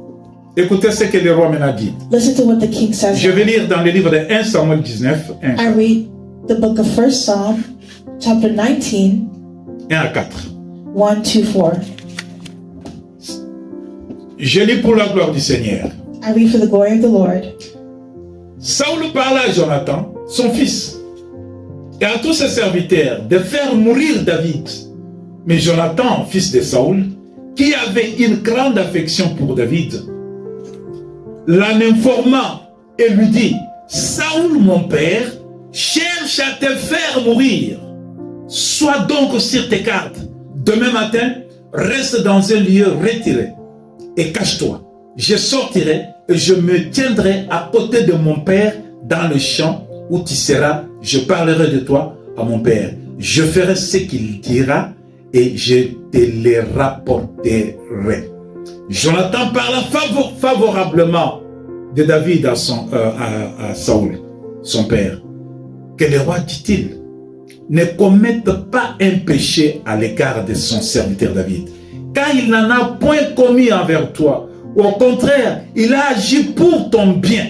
Écoutez ce que le roi maintenant dit.
Listen to what the king says.
Je vais lire dans le livre de 1 Samuel 19, 1
I read the book of 1 Psalm, chapter 19,
à 4.
1 to 4.
Je lis pour la gloire du Seigneur.
I read for the glory of the Lord.
Saoul parla à Jonathan, son fils, et à tous ses serviteurs de faire mourir David. Mais Jonathan, fils de Saoul, qui avait une grande affection pour David, l'en informa et lui dit: Saoul, mon père, cherche à te faire mourir. Sois donc sur tes gardes. Demain matin, reste dans un lieu retiré et cache-toi. Je sortirai et je me tiendrai à côté de mon père dans le champ où tu seras. Je parlerai de toi à mon père. Je ferai ce qu'il dira et je te les rapporterai. Jonathan parla favorablement de David à Saoul, son père. Que le roi, dit-il, ne commette pas un péché à l'égard de son serviteur David, car il n'en a point commis envers toi. Au contraire, il a agi pour ton bien.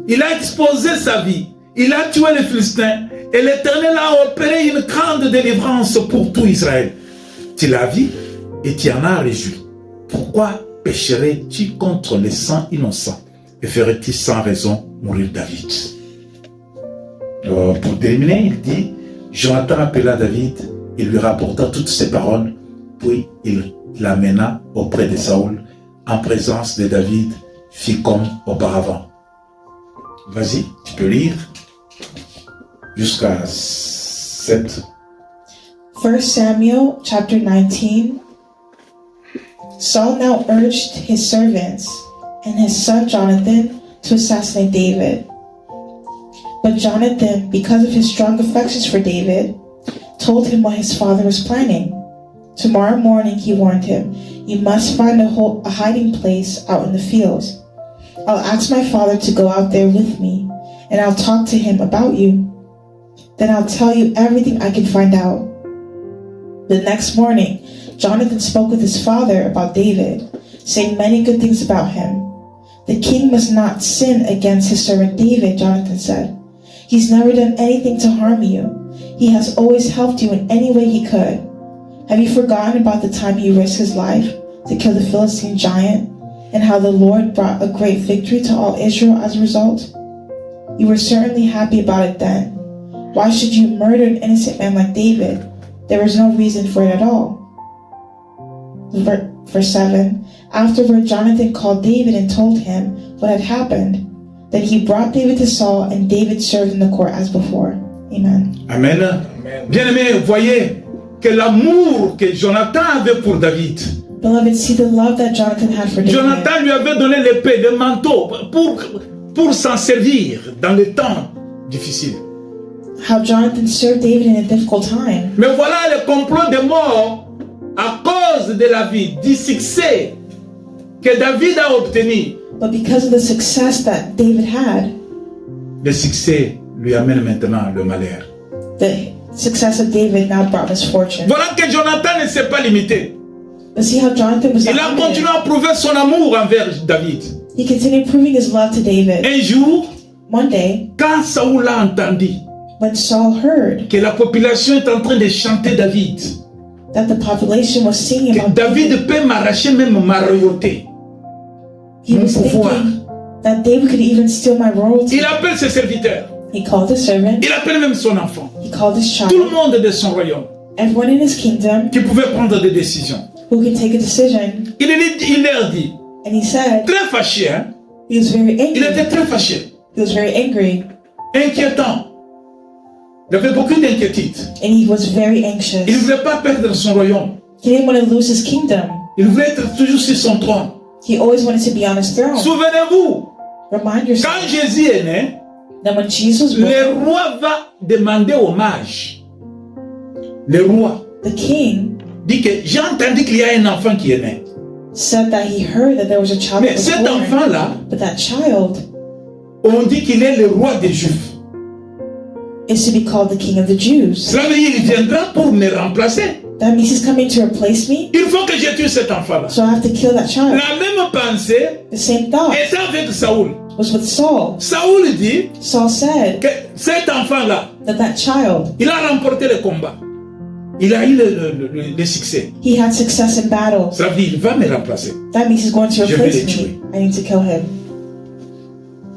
Il a exposé sa vie. Il a tué les Philistins. Et l'Éternel a opéré une grande délivrance pour tout Israël. Tu l'as vu et tu en as réjoui. Pourquoi pécherais-tu contre les sangs innocents et ferais-tu sans raison mourir David? Pour terminer, il dit: Jonathan appela David, il lui rapporta toutes ces paroles, puis il l'amena auprès de Saoul, en présence de David, fit comme auparavant. Vas-y, tu peux lire jusqu'à 7.
1 Samuel chapter 19. Saul now urged his servants and his son Jonathan to assassinate David. But Jonathan, because of his strong affections for David, told him what his father was planning. Tomorrow morning, he warned him, you must find a hiding place out in the fields. I'll ask my father to go out there with me, and I'll talk to him about you. Then I'll tell you everything I can find out. The next morning, Jonathan spoke with his father about David, saying many good things about him. The king must not sin against his servant David, Jonathan said. He's never done anything to harm you. He has always helped you in any way he could. Have you forgotten about the time he risked his life to kill the Philistine giant, and how the Lord brought a great victory to all Israel as a result? You were certainly happy about it then. Why should you murder an innocent man like David? There was no reason for it at all. Verse 7. Afterward, Jonathan called David and told him what had happened. Then he brought David to Saul, and David served in the court as before. Amen.
Amen. Bien-aimés, voyez que l'amour que Jonathan avait pour David.
Beloved, see the love that Jonathan had for David.
Jonathan lui avait donné l'épée, le manteau pour s'en servir dans les temps difficiles.
How Jonathan served David in a difficult time.
Mais voilà le complot de mort à cause de la vie, du succès que David a obtenu.
But because of the success that David had,
Le succès lui amène maintenant le malheur.
the success of David now brought misfortune.
Voilà que Jonathan ne s'est pas limité.
But see how Jonathan was
Il a continué à prouver son amour envers David.
He continued proving his love to David.
Un jour,
One day,
quand Saoul a entendu
when Saul heard
que la population est en train de chanter David,
that the population was singing
que
about
David peut m'arracher même ma royauté,
he
mon
was
pouvoir.
thinking that David could even steal my royalty.
Il appelle ses serviteurs.
He called his servant.
Il appelle même son enfant.
He called his
Tout le
child.
monde de son royaume
Everyone in his kingdom
qui pouvait prendre des décisions.
who can take a decision.
Il leur dit,
And he said,
très fâché, hein?
he was very
Il était
angry.
très fâché,
He was very angry.
inquiétant. Il avait beaucoup d'inquiétude.
And he was very
Il ne
anxious.
voulait pas perdre son royaume.
He didn't want to lose his kingdom.
Il voulait être toujours sur son trône.
He always wanted to be on his throne.
Souvenez-vous,
Remind
quand
yourself
Jésus est né,
that when Jesus was born,
le roi va demander aux mages. Le roi
the king
dit que j'ai entendu qu'il y a un enfant qui est né.
said that he heard that there was a child
Mais
that was
cet
born.
enfant-là,
But that child
on dit qu'il est le roi des Juifs.
is to be called the king of the Jews.
Cela veut dire qu'il viendra pour me remplacer.
That means he's coming to replace me.
Il faut que je tue cet enfant-là.
So I have to kill that child.
La même pensée
The same thought
est avec Saoul.
was with Saul.
Saoul dit
Saul said
que cet enfant-là,
that that child,
il a remporté le combat. Il a eu le succès.
he had success in battle.
Ça veut dire qu'il va me remplacer.
That means he's going to
Je vais
replace
le tuer.
me. I need to kill him.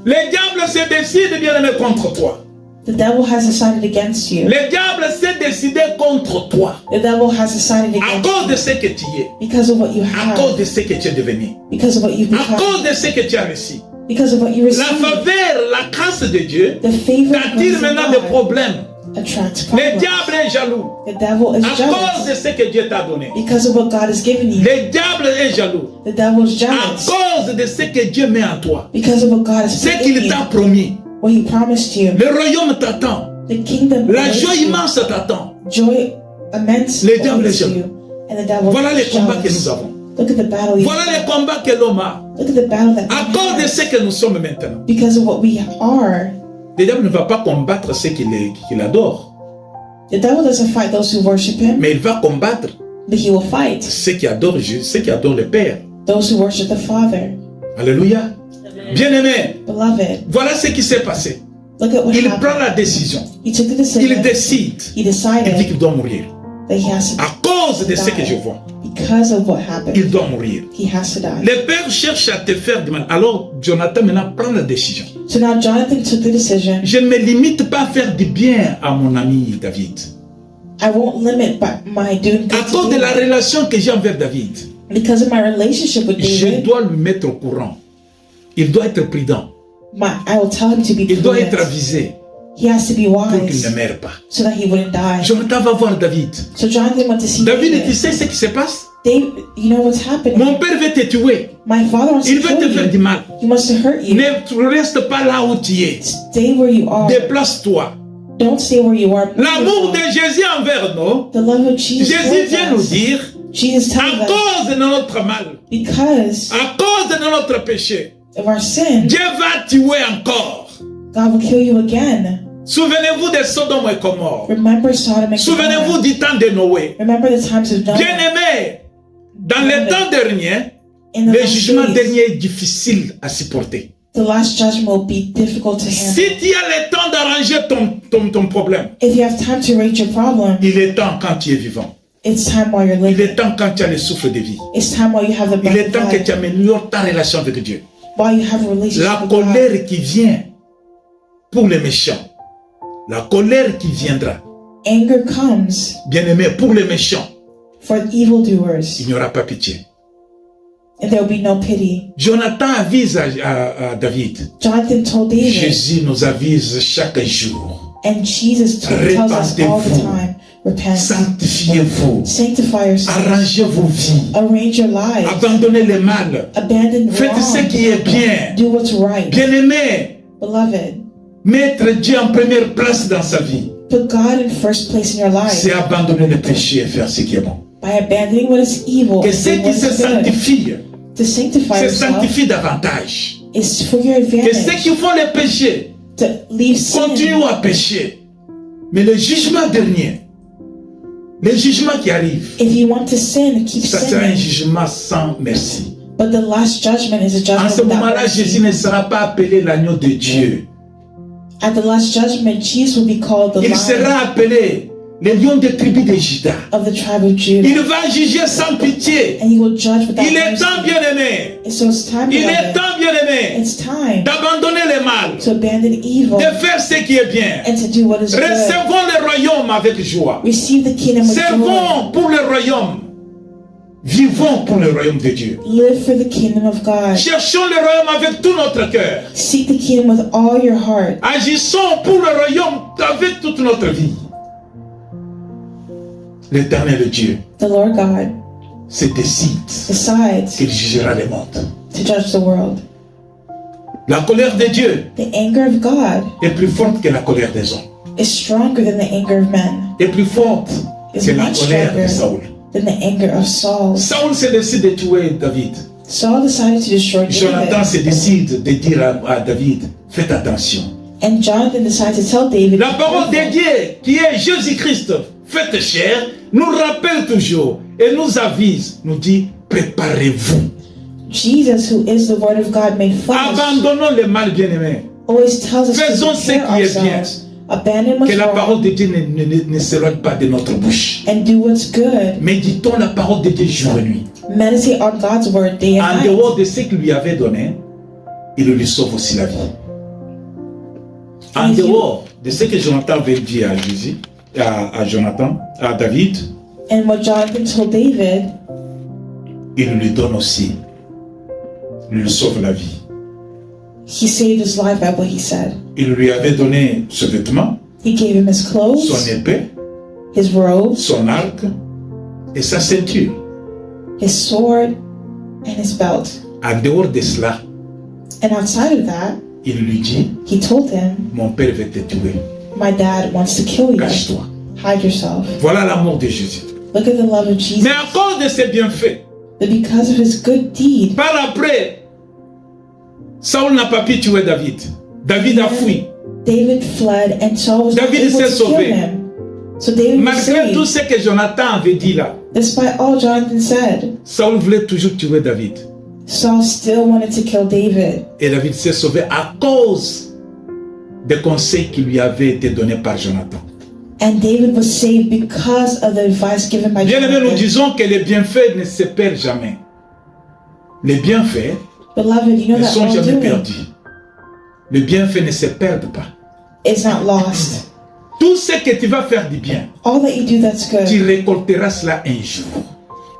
Les diables se décident bien aimer contre toi.
The devil has decided against you.
Les diables se décident contre toi.
The devil has decided
À
against
cause de
you
ce que tu es.
because of what you
À cause
have,
de ce que tu es devenu.
because of what you've
À cause
become,
de ce que tu as reçu.
because of what you
La
received.
faveur, la grâce de Dieu
The favor
t'attire
of
maintenant des
God
problèmes.
attracts
Le
problems.
diable est jaloux.
The devil is
À cause
jealous
de ce que Dieu t'a donné.
because of what God has given you.
Le diable est jaloux.
The devil is
À
jealous
cause de ce que Dieu met en toi.
because of what God has
Ce
put in
qu'il
you,
t'a promis.
what He promised you.
Le royaume t'attend.
The kingdom
La
awaits
joie
you.
immense t'attend.
Joy immense
Le diable
awaits
est jaloux.
you, and the devil
Voilà les
is
combats que nous
jealous.
avons.
Look at the battle you
Voilà les
have.
combats que l'homme a.
Look at the battle that
À
man
cause de
has.
ce que nous sommes maintenant.
Because of what we are.
Le diable ne va pas combattre ceux qu'il adore.
The devil doesn't fight those who worship him,
Mais il va combattre
but he will fight
ceux qui adorent Jésus, ceux qui adorent le Père.
those who worship the Father.
Alléluia. Bien-aimé,
Beloved,
voilà ce qui s'est passé.
look at what
Il prend
happened.
la décision.
He took the
Il
decision.
décide.
He
Il dit
decided
qu'il doit mourir.
that he has to
À cause de ce que je
die.
vois,
Because of what happened,
il doit mourir.
he has to die.
Le Père cherche à te faire du mal. Alors, Jonathan maintenant prend la décision.
So now Jonathan took the decision.
Je ne me limite pas à faire du bien à mon ami David.
I won't limit my doing
À
good to
cause de la
David.
relation que j'ai envers David,
Because of my relationship with
je
David,
dois le mettre au courant. Il doit être prudent.
I will tell him to be
Il doit être
prudent.
avisé
He has to be
pour qu'il
wise
ne meure pas.
so that he wouldn't die.
Jonathan va voir David.
So Jonathan went to see
David, tu
David.
sais ce qui se passe?
David, you know what's happening?
Mon père veut te tuer.
My father wants
Il
to
veut te faire
kill
du
you.
mal.
He wants to hurt you.
Ne reste pas là où tu es.
Stay where you are.
Déplace-toi.
Don't stay where you are. Move
L'amour de
yourself.
Jésus envers nous,
The love of Jesus.
Jésus vient nous
towards us.
dire,
Jesus
à
tells us
cause de notre mal,
because
à cause de notre péché,
of our sin,
Dieu va tuer encore.
God will kill you again.
Souvenez-vous de Sodome et Gomorrhe.
Remember Sodom and
Souvenez-vous
Gomorrah.
du temps de Noé.
Remember the times of Noah.
Bien-aimé, dans le temps dernier,
In the
le
last
jugement
days,
dernier est difficile à supporter.
the last judgment will be difficult to handle.
Si tu as le temps d'arranger ton problème,
If you have time to rate your problem,
il est temps quand tu es vivant.
it's time while you're
Il
living.
est temps quand tu as le souffle de vie.
It's time while you have the
Il
breath
est
of
temps que
life.
tu améliores ta relation avec Dieu.
While you have a relationship
La
with God.
colère qui vient pour les méchants, la colère qui viendra,
Anger comes
bien-aimé, pour les méchants,
for evildoers,
il n'y aura pas pitié.
and there will be no pity.
Jonathan avise à David.
Jonathan told David,
Jésus nous avise chaque jour.
and Jesus tells us all the
Repentez-vous.
time, repent,
Sanctifiez-vous.
sanctify yourself,
Arrangez vos vies.
arrange your lives,
Abandonnez le mal.
abandon
Faites ce
wrong,
qui est bien.
do what's right.
Bien-aimé,
Beloved,
mettre Dieu en première place dans sa vie,
put God in first place in your life
c'est abandonner le péché et faire ce qui est bon.
by abandoning what is evil
Que
and
ceux
doing
qui
what
se
is good.
sanctifient,
To sanctify
se
yourself
sanctifient davantage.
is for your
Que ceux
advantage.
qui font le péché
To leave sin.
continuent à pécher. Mais le jugement dernier, le jugement qui arrive,
If you want to sin, keep
ça sera un
sinning.
jugement sans merci.
But the last judgment is a
En
judgment
ce
without
moment-là, Jésus
mercy.
ne sera pas appelé l'agneau de Dieu.
At the last judgment, Jesus will be called the
Il
Lion.
sera appelé les lions des tribus de Juda.
of the tribe of Judah.
Il va juger sans pitié.
And he will judge without
Il est
mercy.
temps, bien-aimé.
And so it's time,
Il est
beloved,
temps, bien-aimé,
it's time
d'abandonner le mal,
to abandon evil
de faire ce qui est bien.
and to do what is good.
Recevons le royaume avec joie.
Receive the kingdom with joy.
Servons pour le royaume. Vivons pour le royaume de Dieu.
Live for the kingdom of God.
Cherchons le royaume avec tout notre cœur.
Seek the kingdom with all your heart.
Agissons pour le royaume avec toute notre vie. L'Éternel Dieu
The Lord God
se décide
decides
qu'il jugera le monde.
to judge the world.
La colère de Dieu
The anger of God
est plus forte que la colère des hommes.
is stronger than the anger of men,
Est plus forte
is
que la
much
colère de Saül.
stronger than the anger of Saul.
Saül se décide de tuer David.
Saul decided to destroy
Jonathan se
David,
décide de dire à David, faites attention.
and Jonathan decided to tell David,
La
"Be
parole de
careful."
Dieu, qui est Jésus-Christ, fait chair, nous rappelle toujours et nous avise, nous dit, préparez-vous.
Jesus, who is the Word of God made flesh,
Abandonnons le mal, bien-aimé.
always tells us
Faisons
to
ce
prepare
qui est bien.
ourselves, abandon
Que
what's
la parole
wrong,
de Dieu ne s'éloigne pas de notre bouche.
and do what's good.
Méditons la parole de Dieu jour et nuit.
Meditate on God's Word day and
En
night.
dehors de ce qu'il lui avait donné, il lui sauve aussi la vie. En dehors de ce que Jonathan avait dit à Jésus, à David,
And what Jonathan told David,
il lui donne aussi, il lui sauve la vie.
he saved his life by what he said.
Il lui avait donné ce vêtement,
He gave him his
son
clothes,
épée,
his robes,
son arc et sa ceinture.
his sword, and his belt.
En dehors de cela,
And outside of that,
il lui dit,
he told him,
mon père veut te tuer,
"My dad wants to kill you.
cache-toi.
Hide yourself."
Voilà l'amour de Jésus.
Look at the love of Jesus.
Mais à cause de ses bienfaits,
But because of his good deed,
par après, Saül n'a pas pu tuer David. David a fui.
David fled and Saul was not
David
able
s'est
to kill
sauvé.
him. So David was
Malgré tout
saved.
ce que Jonathan avait dit là,
Despite all Jonathan said,
Saül voulait toujours tuer David.
Saul still wanted to kill David.
Et David s'est sauvé à cause des conseils qui lui avaient été donnés par Jonathan.
And David was saved because of the advice given by
Bien-aimés, nous
Jonathan.
disons que les bienfaits ne se perdent jamais. Les bienfaits
Beloved, you know
ne
that
sont
all
jamais
doing
perdus. Les bienfaits ne se perdent pas.
is not lost.
Tout ce que tu vas faire du bien,
All that you do that's
tu
good,
récolteras cela un jour.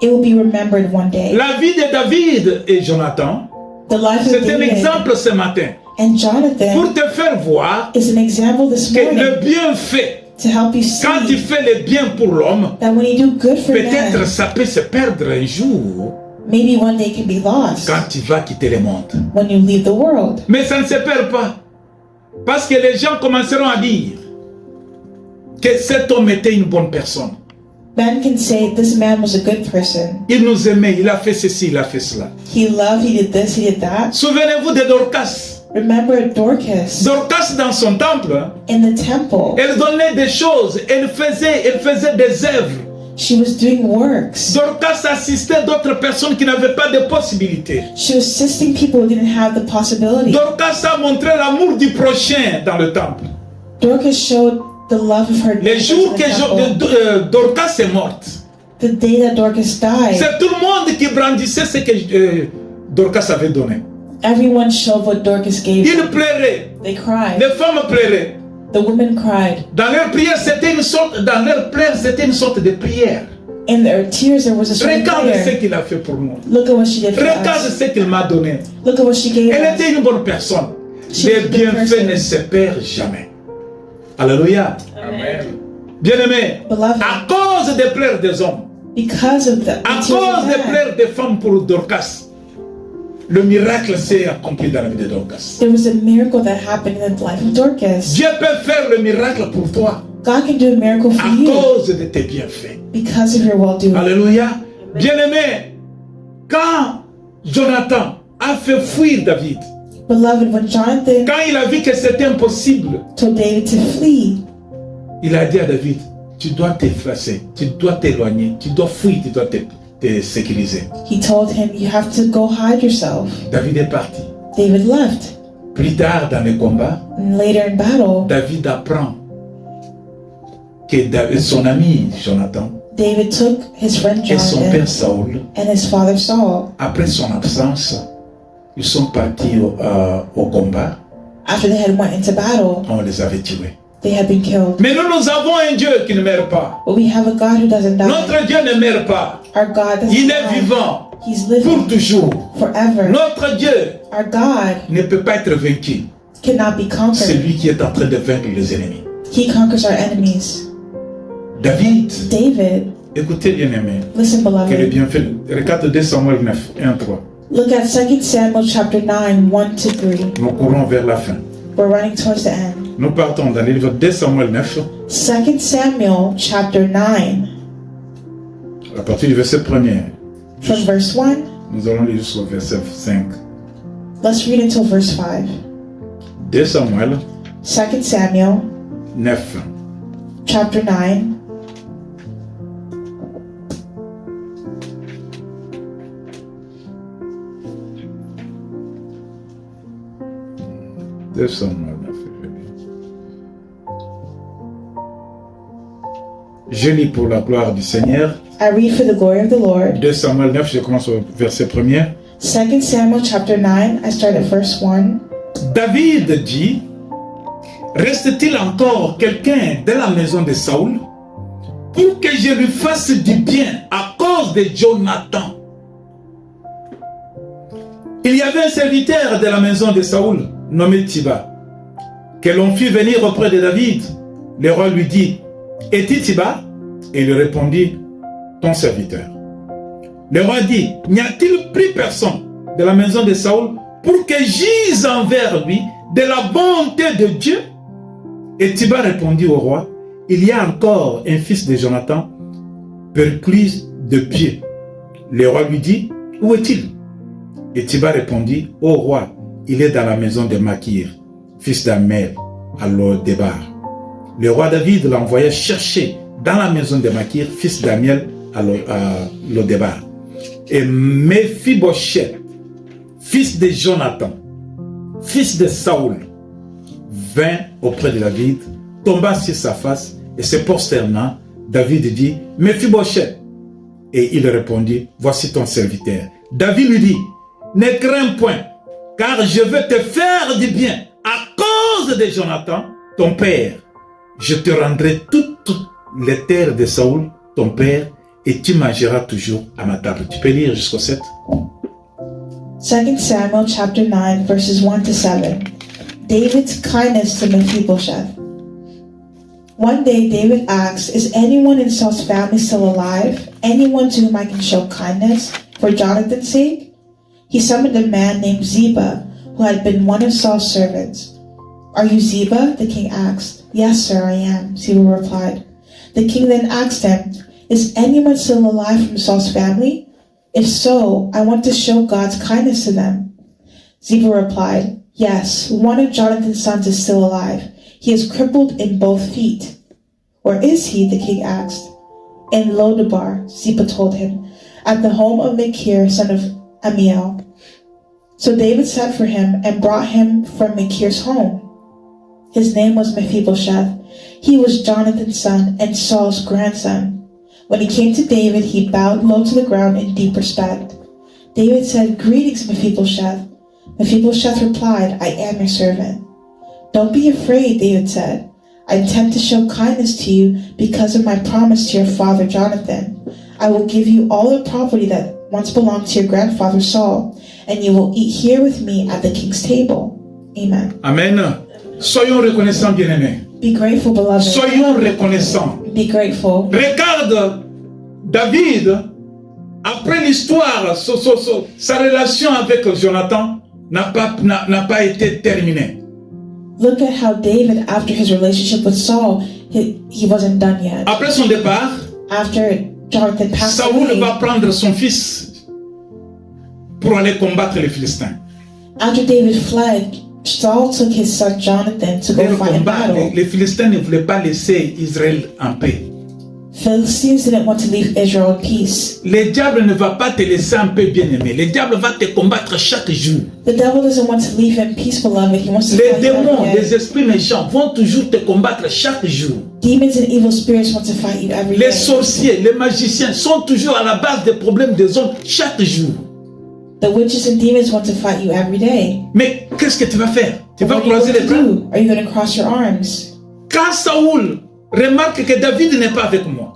it will be remembered one day.
La vie de David et Jonathan,
The life of
c'est un
David
exemple ce matin
and Jonathan
pour te faire voir
is an example this
que
morning
le bienfait,
to help you
quand tu
see
fais le bien pour l'homme,
that when you do good for
peut-être
man,
ça peut se perdre un jour
maybe one day it can be lost
quand tu vas quitter le monde.
when you leave the world.
Mais ça ne se perd pas. Parce que les gens commenceront à dire que cet homme était une bonne personne.
Man can say this man was a good person.
Il nous aimait, il a fait ceci, il a fait cela.
He loved, he did this, he did that.
Souvenez-vous de Dorcas.
Remember Dorcas
Dorcas dans son temple,
in the temple.
elle donnait des choses, elle faisait des œuvres.
She was doing works.
Dorcas assistait d'autres personnes qui n'avaient pas de possibilités.
She was assisting people who didn't have the possibility.
Dorcas a montré l'amour du prochain dans le temple.
Dorcas showed the love of her
Les
neighbors
jours
in
que
the temple.
Dorcas est morte,
The day that Dorcas died,
c'est tout le monde qui brandissait ce que Dorcas avait donné.
everyone showed what Dorcas gave
Ils
them.
pleuraient,
They cried.
les femmes pleuraient.
The women cried.
Dans leur prière, c'était une sorte de prière.
In their tears, there was a sort of
Regarde ce
prayer.
qu'il a fait pour nous.
Look at what she did for
Regarde
us.
ce qu'il m'a donné.
Look at what she gave
Elle
us.
était une bonne personne.
She
Les
was a good
bienfaits
person.
ne se perdent jamais. Alléluia.
Amen.
Bien-aimés,
Beloved,
à cause des pleurs des hommes,
because of the
à
tears
cause
of
des
man,
pleurs des femmes pour Dorcas, le miracle s'est accompli dans la vie de Dorcas.
there was a miracle that happened in the life of Dorcas.
Dieu peut faire le miracle pour toi
God can do a miracle for
à
you
cause de tes bienfaits.
because of your well-doing.
Alléluia. Bien-aimé, quand Jonathan a fait fuir David,
Beloved, when Jonathan
quand il a vu que c'était impossible,
told David to flee,
il a dit à David, tu dois t'effacer, tu dois t'éloigner, tu dois fuir, tu dois te sécuriser.
he told him, you have to go hide yourself.
David est parti.
David left.
Plus tard dans le combat,
And later in battle,
David apprend que son ami Jonathan
David took his friend
et son père
Jonathan
Saoul,
and his father Saul.
après son absence, ils sont partis au combat.
After they had went into battle,
On les avait tués.
they had been killed.
Mais nous avons un Dieu qui ne meurt pas.
But we have a God who doesn't die.
Notre Dieu ne meurt pas.
Our God doesn't
Il est
die.
vivant
He's
pour
living
toujours.
forever.
Notre Dieu
Our God
ne peut pas être vaincu.
cannot be
C'est
conquered.
lui qui est en train de vaincre les ennemis.
He conquers our enemies.
David,
David,
écoutez bien aimé,
listen
que le
beloved,
bienfait. Regarde 2 Samuel 9, 1 à 3.
look at 2 Samuel chapter 9, 1-3.
Nous courons vers la fin.
We're running towards the end.
Nous partons dans le livre 2 Samuel 9,
2 Samuel chapter 9,
à partir du verset 1er.
from verse 1.
Nous allons lire jusqu'au verset 5.
Let's read until verse 5.
2 Samuel
2 Samuel
9.
chapter 9,
Deux Samuel 9. Je lis pour la gloire du Seigneur.
I read for the glory of the Lord.
2 Samuel 9, je commence au verset 1er.
2 Samuel chapter 9, I start at verse 1.
David dit, reste-t-il encore quelqu'un de la maison de Saoul pour que je lui fasse du bien à cause de Jonathan? Il y avait un serviteur de la maison de Saoul nommé Tiba, que l'on fit venir auprès de David. Le roi lui dit, es-tu Tiba? Et il répondit, ton serviteur. Le roi dit, n'y a-t-il plus personne de la maison de Saoul pour que j'ise envers lui de la bonté de Dieu? Et Tiba répondit au roi, il y a encore un fils de Jonathan, perclus de pied. Le roi lui dit, où est-il? Et Tiba répondit, ô roi, il est dans la maison de Makir, fils d'Amel, à Lo-Débar. Le roi David l'envoya chercher dans la maison de Makir, fils d'Amiel, à Lo-Débar. Et Méphibosheth, fils de Jonathan, fils de Saoul, vint auprès de David, tomba sur sa face et se prosternant, David dit, Méphibosheth. Et il répondit, voici ton serviteur. David lui dit, ne crains point, car je veux te faire du bien à cause de Jonathan, ton père. Je te rendrai toutes les terres de Saoul, ton père, et tu mangeras toujours à ma table. Tu peux lire jusqu'au 7.
2 Samuel chapter 9, verses 1-7. David's kindness to Mephibosheth. One day David asked, is anyone in Saul's family still alive? Anyone to whom I can show kindness for Jonathan's sake? He summoned a man named Ziba, who had been one of Saul's servants. Are you Ziba? The king asked. Yes, sir, I am, Ziba replied. The king then asked him, is anyone still alive from Saul's family? If so, I want to show God's kindness to them. Ziba replied, yes, one of Jonathan's sons is still alive. He is crippled in both feet. Where is he? The king asked. In Lo-Debar, Ziba told him, at the home of Machir, son of Amiel. So David sent for him and brought him from Machir's home. His name was Mephibosheth. He was Jonathan's son and Saul's grandson. When he came to David, he bowed low to the ground in deep respect. David said, greetings, Mephibosheth. Mephibosheth replied, I am your servant. Don't be afraid, David said. I intend to show kindness to you because of my promise to your father Jonathan. I will give you all the property that once belonged to your grandfather Saul, and you will eat here with me at the king's table. Amen.
Amen. Soyons reconnaissants, bien-aimés.
Be grateful, beloved.
Soyons reconnaissants.
Be grateful.
Regarde David, après l'histoire, sa relation avec Jonathan n'a pas été terminée.
Look at how David, after his relationship with Saul, he wasn't done yet.
Après son départ,
After Jonathan passed
Saoul
away,
va prendre son fils pour aller combattre les Philistins.
after David fled, Saul took his son Jonathan to
Dès
go
le
fight in
combat,
battle.
les Philistins ne voulaient pas laisser Israël en paix.
Philistines didn't want to leave Israel in peace.
Le diable ne va pas te laisser un peu bien-aimé. Le diable va te combattre chaque jour.
The devil doesn't want to leave in peace, beloved. He wants to
Les
fight you
démons,
every day.
les esprits méchants vont toujours te combattre chaque jour.
Demons and evil spirits want to fight you every
Les
day.
sorciers, les magiciens sont toujours à la base des problèmes des hommes chaque jour.
The witches and demons want to fight you every day.
Mais qu'est-ce que tu vas faire? Tu vas
What are you
croiser
going
les
to
bras?
do? Are you going to cross your arms?
Quand Saoul remarque que David n'est pas avec moi,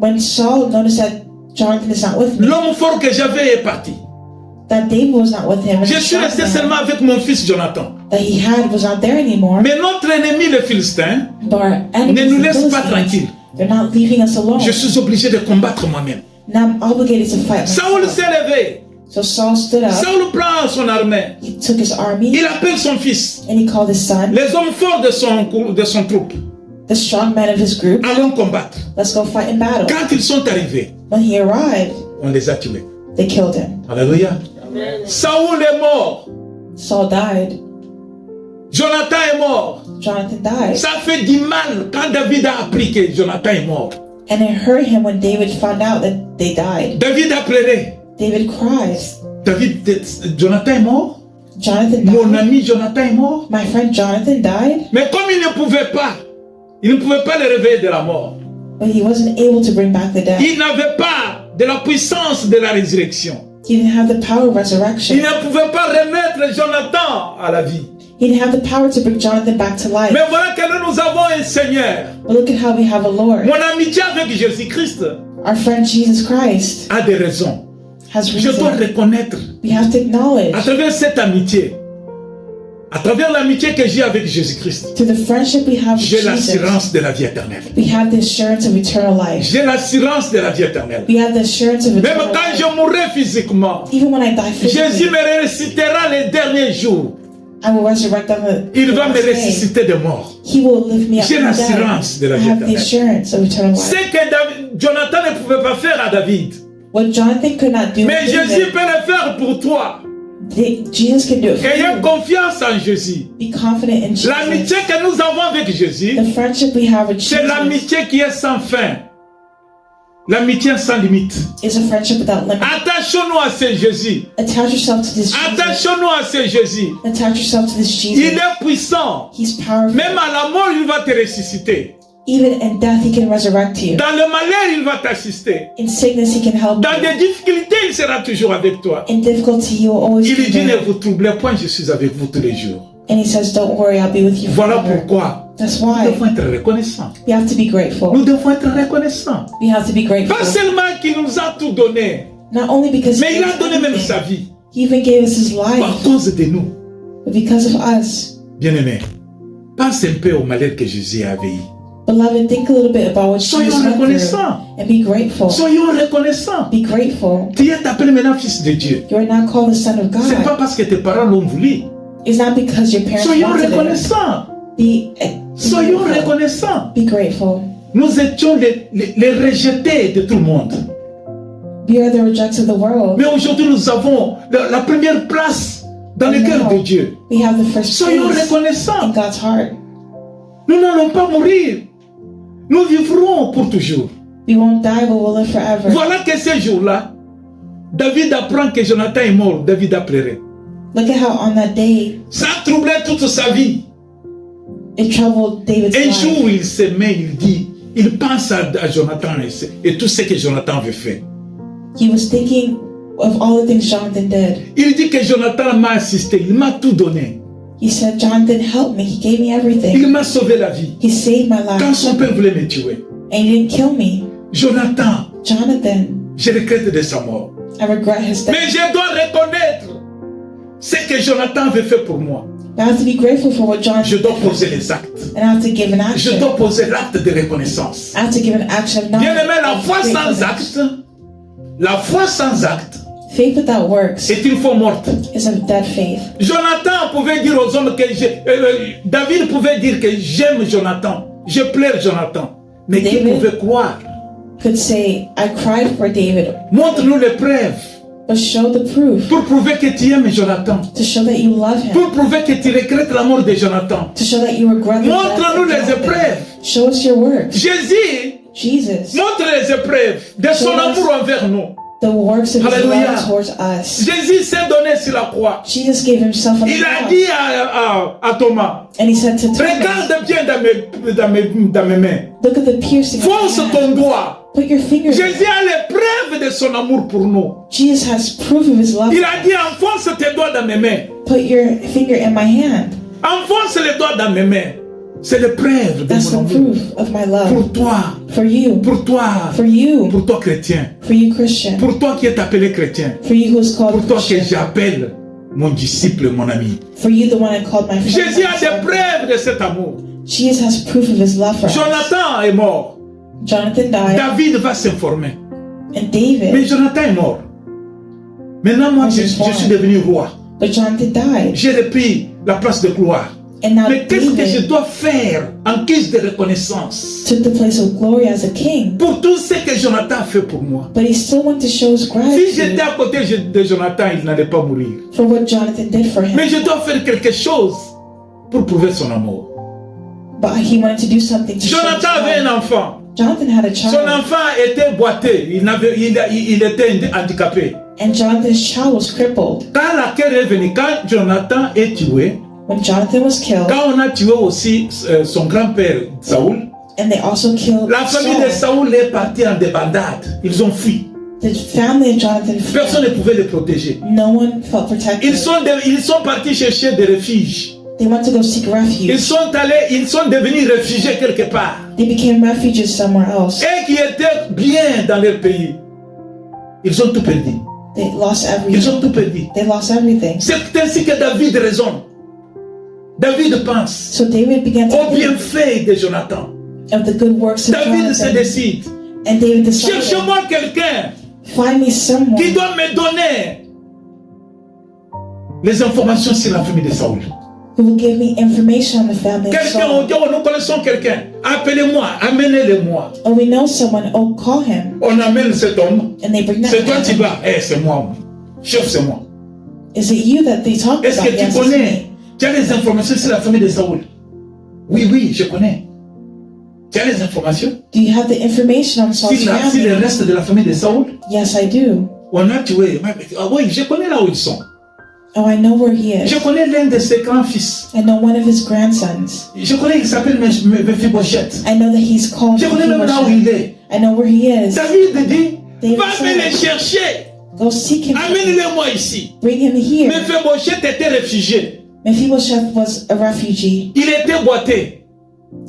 When Saul noticed that Jonathan is not with me,
l'homme fort que j'avais est parti.
that David was not with him, and
Je
the
suis
strong
resté
man
seulement avec mon fils Jonathan.
that he had was not there anymore.
Mais notre ennemi, le Philistin,
But our
ne
enemies,
nous
the
laisse pas
Philistines,
tranquilles.
they're not leaving us alone.
Je suis obligé de combattre moi-même.
Now I'm obligated to fight
Saoul
myself.
s'est levé.
So Saul stood up,
Saoul prend son armée.
he took his army,
Il appelle son fils.
and he called his son,
Les hommes forts de son troupe.
the strong men of his group.
Allons combattre.
Let's go fight in battle.
Quand ils sont arrivés,
When he arrived,
on les a tués.
they killed him.
Alléluia. Saoul est mort.
Saul died.
Jonathan est mort.
Jonathan died.
Ça fait du mal quand David a appris que Jonathan est mort.
And it hurt him when David found out that they died.
David a pleuré.
David cries.
Jonathan est mort.
Jonathan
Mon
died.
ami Jonathan est mort.
My friend Jonathan died,
Mais comme il ne pouvait pas le réveiller de la mort.
but he wasn't able to bring back the dead.
Il n'avait pas de la puissance de la résurrection.
He didn't have the power of
Il
resurrection.
ne pouvait pas remettre Jonathan à la vie.
He didn't have the power to bring Jonathan back to life.
Mais voilà que nous avons un Seigneur.
But look at how we have a Lord.
Mon amitié avec Jésus-Christ
Our friend Jesus Christ
a des raisons.
has
Je dois
reason.
reconnaître
We have to acknowledge
à travers cette amitié, à travers l'amitié que j'ai avec Jésus-Christ,
through the friendship we have with
j'ai
Jesus,
l'assurance de la vie éternelle.
we have the assurance of eternal life.
J'ai l'assurance de la vie éternelle.
We have the assurance of
Même
eternal
quand
life.
je mourrai physiquement,
Even when I die
Jésus
physically,
me ressuscitera les derniers jours.
I will resurrect on the
Il va me
last day.
ressusciter de mort.
He will lift me up
J'ai
from the dead.
l'assurance de la
I
vie
have the
éternelle.
assurance of eternal life.
Ce que Jonathan ne pouvait pas faire à David.
What Jonathan could not do,
Mais
with
Jésus
David,
peut le faire pour toi.
Jesus can do it for
Ayez
you.
confiance en Jésus.
Be confident in Jesus.
L'amitié que nous avons avec Jésus,
The friendship we have with
c'est
Jesus
l'amitié qui est sans fin. L'amitié sans limite.
is a friendship without limit.
Attachons-nous à ce Jésus.
Attach yourself to this Jesus.
Attachons-nous à ce Jésus.
Attach yourself to this
Il
Jesus.
est puissant.
He's powerful.
Même à la mort, il va te ressusciter.
Even in death, he can resurrect you.
Dans le malheur, il va t'assister.
In sickness, he can help
Dans
you.
des difficultés, il sera toujours avec toi.
In difficulty, he will always
Il
be
dit, ne
there.
vous troublez point, je suis avec vous tous les jours.
And he says, don't worry, I'll be with you
Voilà
forever.
pourquoi
That's
nous
why
devons être reconnaissants.
we have to be grateful.
Nous devons être reconnaissants.
We have to be grateful.
Pas seulement qu'il nous a tout donné,
Not only because
mais
he
il a
gave us
donné même
everything,
sa vie.
he even gave us his
À
life,
cause de nous.
but because of us.
Bien-aimé, pense un peu au malheur que Jésus a vécu.
Beloved, think a little bit about what
Soyons
Jesus went through
reconnaissants.
and be grateful.
Soyons reconnaissants.
Be grateful.
Tu es appelé maintenant fils de Dieu.
You are now called the son of
C'est pas
God.
parce que tes parents l'ont voulu.
It's not because your parents
Soyons
wanted it.
reconnaissants.
Be
Soyons
grateful.
reconnaissants.
Be grateful.
Nous étions les rejetés de tout le monde.
We are the rejects of the world.
Mais aujourd'hui, nous avons la première place dans le cœur de Dieu.
We have the first
Soyons
place in
reconnaissants.
God's heart.
Nous n'allons pas mourir. Nous vivrons pour toujours.
We won't die, but we'll live forever.
Voilà que ce jour-là, David apprend que Jonathan est mort. David a pleuré.
Look at how on that day
Ça a troublé toute sa vie.
it troubled David's
Un
life.
jour, il se met, il dit, il pense à Jonathan et tout ce que Jonathan avait fait.
He was thinking of all the things Jonathan did.
Il dit que Jonathan m'a assisté, il m'a tout donné.
He said, Jonathan helped me. He gave me
Il
everything.
m'a sauvé la vie.
He saved my
Quand
life.
son père voulait me tuer,
And he didn't kill me.
Jonathan,
Jonathan,
je regrette de sa mort.
I regret his death.
Mais je dois reconnaître ce que Jonathan avait fait pour moi.
I have to be grateful for what Jonathan
Je dois
did.
poser les actes.
And I have to give an
Je
action.
dois poser l'acte de reconnaissance.
I have to give an action of
Bien aimé, la
of
foi sans
gratefulness.
acte, la foi sans acte
Faith without works
est une foi morte.
is a dead faith.
Jonathan pouvait dire aux hommes que David pouvait dire que j'aime Jonathan, je pleure Jonathan. Mais qui
David
pouvait croire?
could say, I cried for David,
Montre-nous les preuves
but show the proof
pour prouver que tu aimes Jonathan,
to show that you love him,
pour prouver que tu regrettes la mort de Jonathan.
to show that you regret the death
Montre-nous
of
les
Jonathan.
épreuves.
Show us your works.
Jésus
Jesus,
montre les épreuves de son amour envers nous.
the works of his
Hallelujah.
love towards us.
Jésus s'est donné sur la croix.
Jesus gave himself on the
Il a
cross.
dit à Thomas,
And he said to Thomas,
regarde bien dans mes mains.
look at the piercing.
Fonce
in my hand.
ton doigt.
Put your finger.
Jésus a l'épreuve de son amour pour nous.
Jesus has proof of his love.
Il a dit, enfonce tes doigts dans mes mains.
Put your finger in my hand.
Enfonce les doigts dans mes mains. C'est l'épreuve de
That's
mon
the
amour.
proof of my love.
Pour toi,
For you.
pour toi,
For you.
pour toi chrétien.
For you Christian.
Pour toi qui es appelé chrétien.
For you who is
Pour
called
toi que
Christian.
j'appelle mon disciple, mon ami.
For you the one I called my friend.
Jésus a des preuves de cet amour.
Jesus has proof of his love for us.
Jonathan est mort.
Jonathan died.
David va s'informer.
And David.
Mais Jonathan est mort. Maintenant, moi, je suis devenu roi.
But Jonathan died.
J'ai repris la place de gloire.
And now
Mais qu'est-ce que je
David
dois faire en guise de reconnaissance
took the place of glory as a king.
pour tout ce que Jonathan a fait pour moi?
But he still wanted to show his
Si
gratitude
j'étais à côté de Jonathan, il n'allait pas mourir.
for what Jonathan did for him.
Mais je dois faire quelque chose pour prouver son amour.
But he wanted to do something to show his
Jonathan avait
love.
un enfant.
Jonathan had a
Son
child.
enfant était boité. Il était handicapé.
And Jonathan's child was crippled.
Quand la guerre est venue, quand Jonathan est tué,
When Jonathan was killed,
quand on a tué aussi son grand-père Saoul,
and they also killed
la famille de
Saul,
Saoul est partie en débandade. Ils ont fui.
the family of Jonathan
Personne
fled.
ne pouvait les protéger.
No one felt protected.
Ils sont partis chercher des refuges.
They went to go seek refuge.
Ils sont devenus réfugiés quelque part.
They became refugees somewhere else.
Et qui étaient bien dans leur pays. Ils ont tout perdu.
They lost
Ils
everything.
ont tout perdu.
They lost everything.
C'est ainsi que David raisonne. David pense
So David began to
au
think
bienfait de Jonathan.
of the good works of
David se
Jonathan.
décide.
And David decided,
Cherche-moi quelqu'un
find me someone
qui doit me donner les informations sur la famille de Saoul.
who will give me information on the family of
Quelqu'un, on
Saul.
dit, oh, nous connaissons quelqu'un. Appelez-moi, amenez-le-moi.
Oh, we know someone. Oh, call him.
On amène cet homme.
And they bring that
C'est toi qui
man.
vas. C'est moi. Chef, c'est moi.
Is it you that they talk
Est-ce
about?
que tu
Yes, it's
connais?
me.
Tu as les informations sur la famille de Saoul? Oui, je connais. Tu as les informations
Do you have the information on Saul's
sur le
family?
reste de la famille de Saoul?
Yes, I do.
On a tué. Ah oui, je connais là où ils sont.
Oh, I know where he
Je
is.
connais l'un de ses grands-fils.
I know one of his grandsons.
Je connais, il s'appelle Mephibosheth.
I know that he's called
Je connais même là où il
Mephibosheth.
est.
I know where he is.
David dit,
David
va me
said,
les chercher.
Go seek him.
Amène-le-moi ici.
Bring him here.
Mephibosheth était réfugié.
Mephibosheth was a refugee.
Il était boité.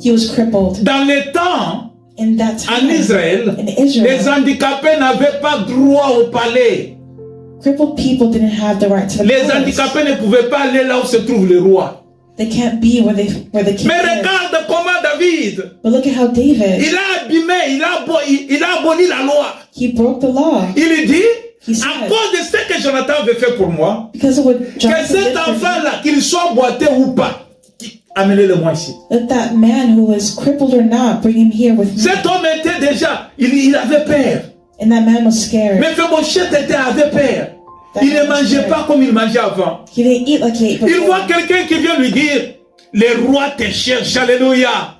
He was crippled.
Dans les temps,
In that
en
time,
Israël,
in
les
Israel,
handicapés n'avaient pas droit au palais.
crippled people didn't have the right to the
Les
palace.
handicapés ne pouvaient pas aller là où se trouve le roi.
They can't be where the king
Mais
is.
regarde comment David,
But look at how David,
il a abîmé, il a aboli la loi.
he broke the law.
Il dit,
He said,
à cause de ce que Jonathan avait fait pour moi,
because of what
que
Jonathan
cet
did for me,
enfant-là, qu'il soit boité ou pas, amenez-le-moi ici.
let that man who was crippled or not, bring him here with me.
Cet homme était déjà, il avait peur.
And that man was scared.
Mephibosheth avait peur. Il ne mangeait pas comme il mangeait avant.
He didn't eat like he ate
Il voit
before.
quelqu'un qui vient lui dire, le roi te cherche, alléluia.